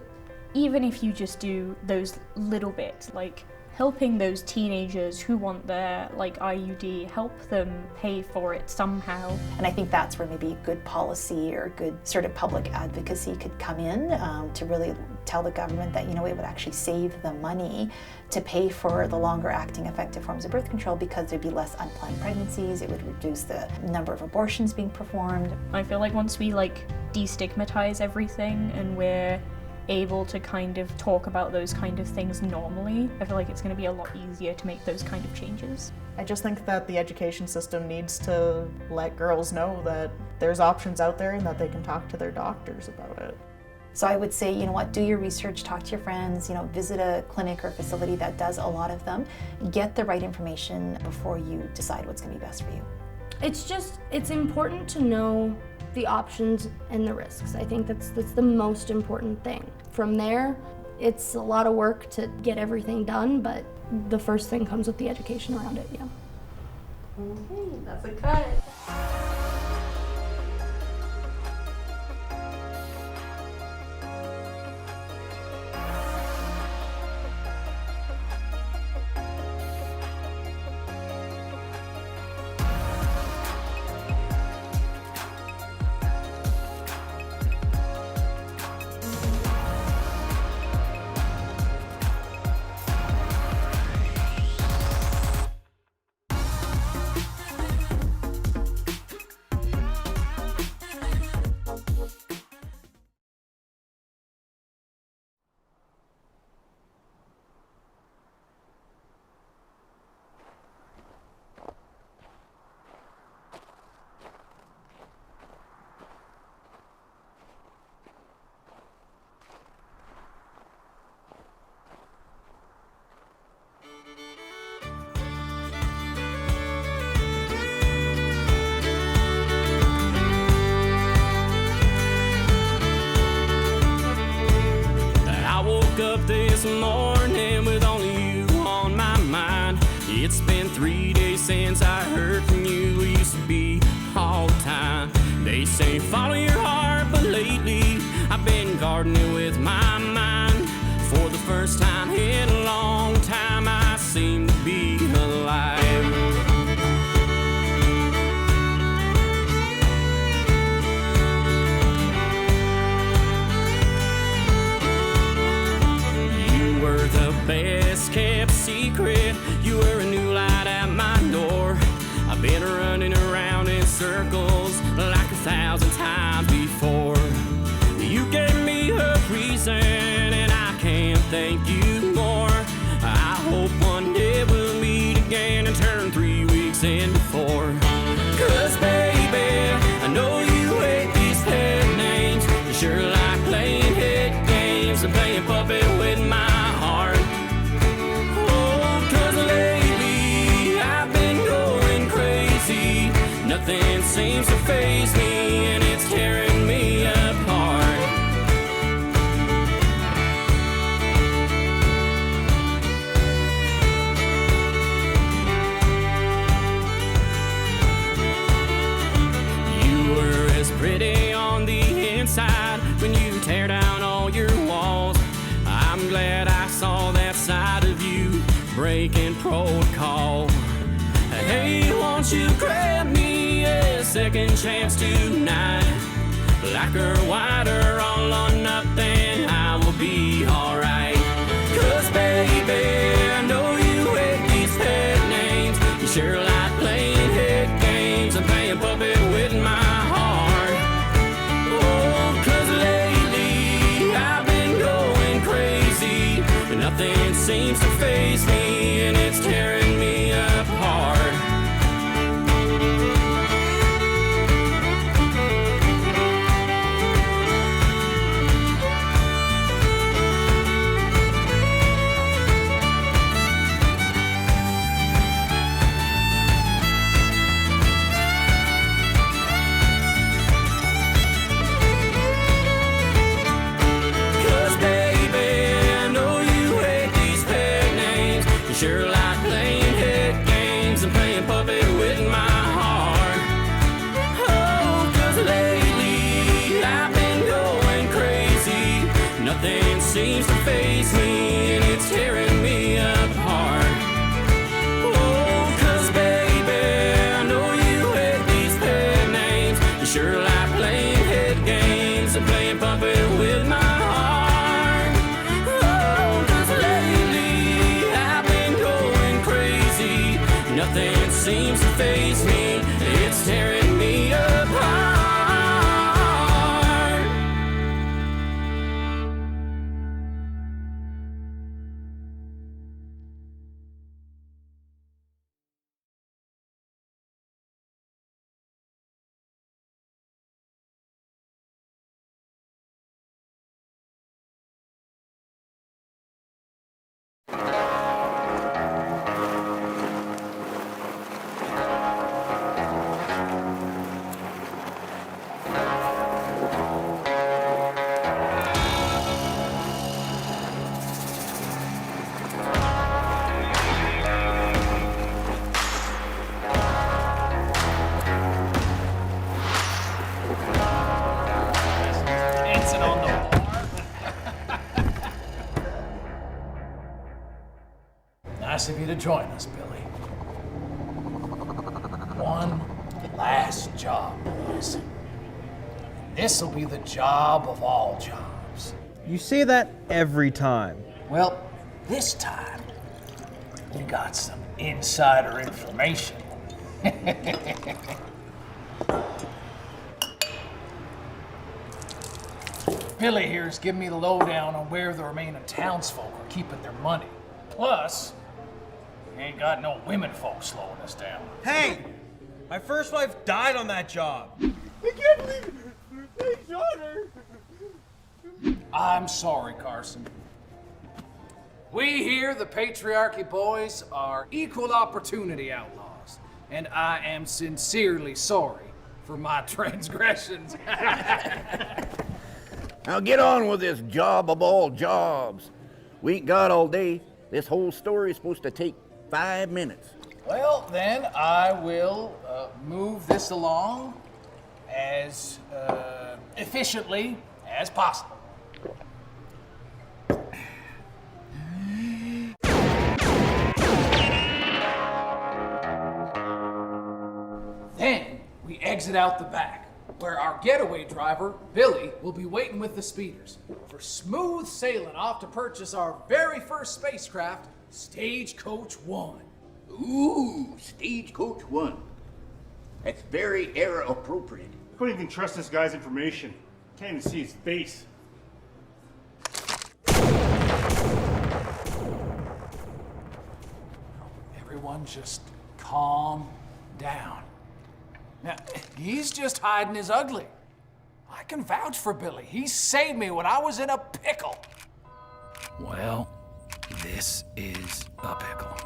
even if you just do those little bits, like helping those teenagers who want their IUD, help them pay for it somehow. And I think that's where maybe good policy or good sort of public advocacy could come in to really tell the government that, it would actually save the money to pay for the longer acting effective forms of birth control, because there'd be less unplanned pregnancies, it would reduce the number of abortions being performed. I feel like once we destigmatize everything and we're able to kind of talk about those kind of things normally, I feel like it's going to be a lot easier to make those kind of changes. I just think that the education system needs to let girls know that there's options out there and that they can talk to their doctors about it. So I would say, do your research, talk to your friends, visit a clinic or facility that does a lot of them. Get the right information before you decide what's going to be best for you. It's important to know the options and the risks. I think that's the most important thing. From there, it's a lot of work to get everything done, but the first thing comes with the education around it, yeah. Okay, that's a cut. Up this morning with only you on my mind. It's been 3 days since I heard from you. We used to be all the time. They say follow your heart, but lately I've been gardening with my mind. For the first time in a long time, I seem to be alive. The best kept secret, you were a new light at my door. I've been running around in circles like 1,000 times before. You gave me a reason and I can't thank you more. I hope one day we'll meet again and turn 3 weeks into 4. 'Cause baby, I know you hate these pet names. You sure like playing head games and playing puppet with my heart. Nothing seems to faze me and it's tearing me apart. You were as pretty on the inside when you tear down all your walls. I'm glad I saw that side of you breaking protocol. Hey, won't you grab me a second chance tonight? Black or white or all or nothing, I will be alright. 'Cause baby, I know you hate these pet names. You sure like playing head games and playing puppet with my heart. Oh, 'cause lately I've been going crazy. Nothing seems to faze me and it's tearing me apart. Sure like playing head games and playing puppet with my heart. Oh, 'cause lately I've been going crazy. Nothing seems to faze me and it's tearing me apart. Oh, 'cause baby, I know you hate these pet names. You sure like playing head games and playing puppet with my heart. Nothing seems to faze me, it's tearing me apart. Nice of you to join us, Billy. One last job, boys. This'll be the job of all jobs. You say that every time. Well, this time, we got some insider information. Billy here's giving me the lowdown on where the remaining townsfolk are keeping their money. Plus, we ain't got no women folk slowing us down. Hey! My first wife died on that job. I can't believe they shot her. I'm sorry, Carson. We here, the Patriarchy Boys, are equal opportunity outlaws, and I am sincerely sorry for my transgressions. Now get on with this job of all jobs. We ain't got all day. This whole story is supposed to take 5 minutes. Well, then I will move this along as efficiently as possible. Then we exit out the back, where our getaway driver, Billy, will be waiting with the speeders for smooth sailing off to purchase our very first spacecraft, Stagecoach 1. Ooh, Stagecoach 1. That's very era appropriate. I couldn't even trust this guy's information. Can't even see his face. Everyone just calm down. Now, he's just hiding his ugly. I can vouch for Billy. He saved me when I was in a pickle. Well, this is a pickle.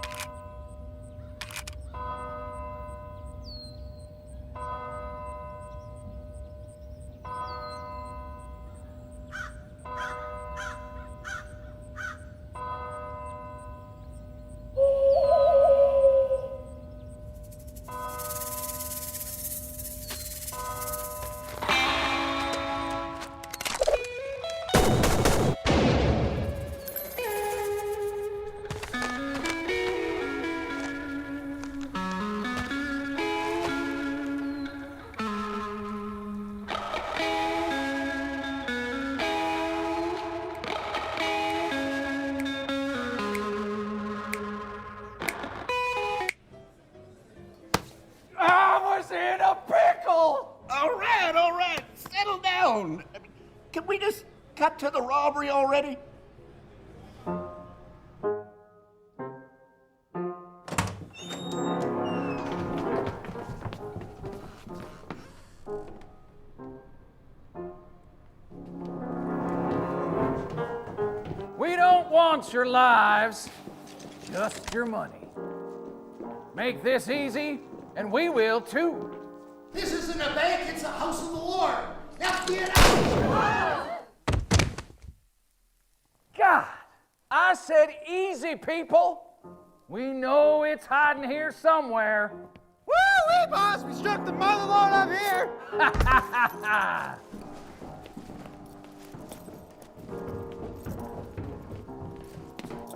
All right, settle down. Can we just cut to the robbery already? We don't want your lives, just your money. Make this easy, and we will too. This isn't a bank, it's a house of the Lord. Now get out! God, I said easy, people. We know it's hiding here somewhere. Woo-wee, boss! We struck the motherlode up here!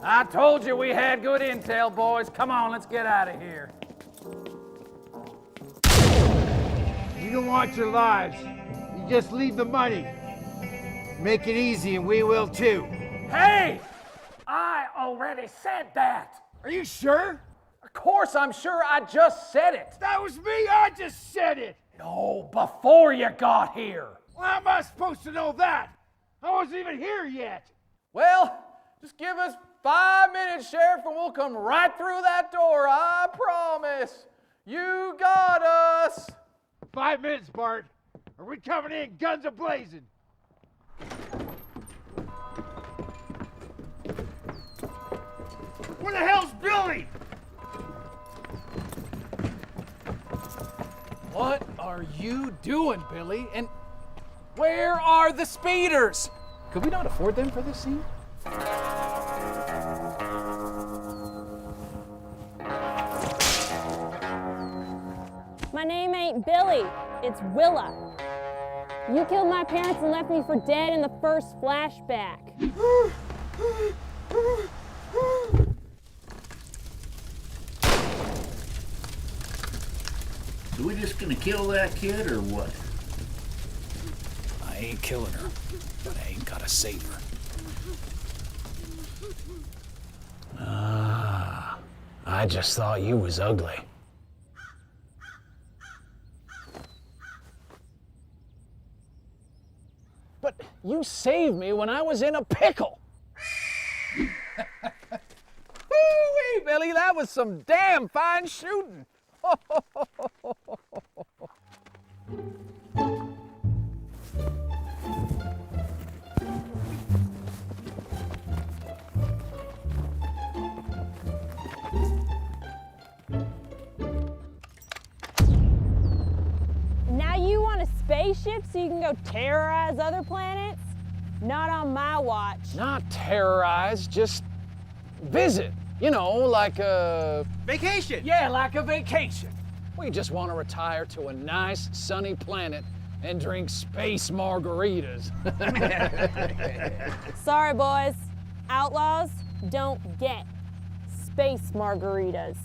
I told you we had good intel, boys. Come on, let's get out of here. You don't want your lives. You just leave the money. Make it easy and we will too. Hey! I already said that. Are you sure? Of course I'm sure. I just said it. That was me. I just said it. No, before you got here. Well, how am I supposed to know that? I wasn't even here yet. Well, just give us 5 minutes, Sheriff, and we'll come right through that door. I promise. You got us. 5 minutes, Bart. Are we coming in guns a-blazing? Where the hell's Billy? What are you doing, Billy? And where are the speeders? Could we not afford them for this scene? My name ain't Billy, it's Willa. You killed my parents and left me for dead in the first flashback. just gonna kill that kid or what? I ain't killing her, but I ain't gotta save her. Ah, I just thought you was ugly. But you saved me when I was in a pickle. Woo-wee, Billy, that was some damn fine shooting. Now you want a spaceship so you can go terrorize other planets? Not on my watch. Not terrorize, just visit. You know, like a... Vacation! Yeah, like a vacation. We just want to retire to a nice, sunny planet and drink space margaritas. Sorry, boys. Outlaws don't get space margaritas.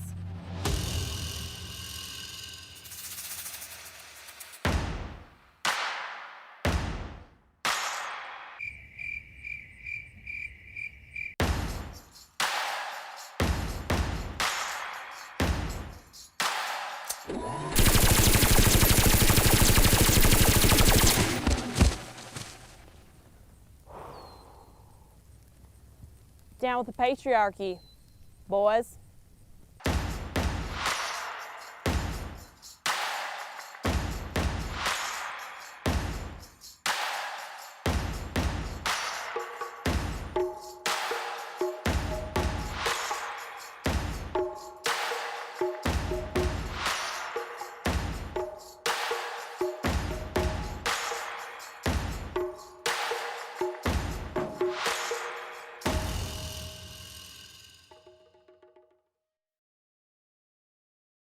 Down with the patriarchy, boys.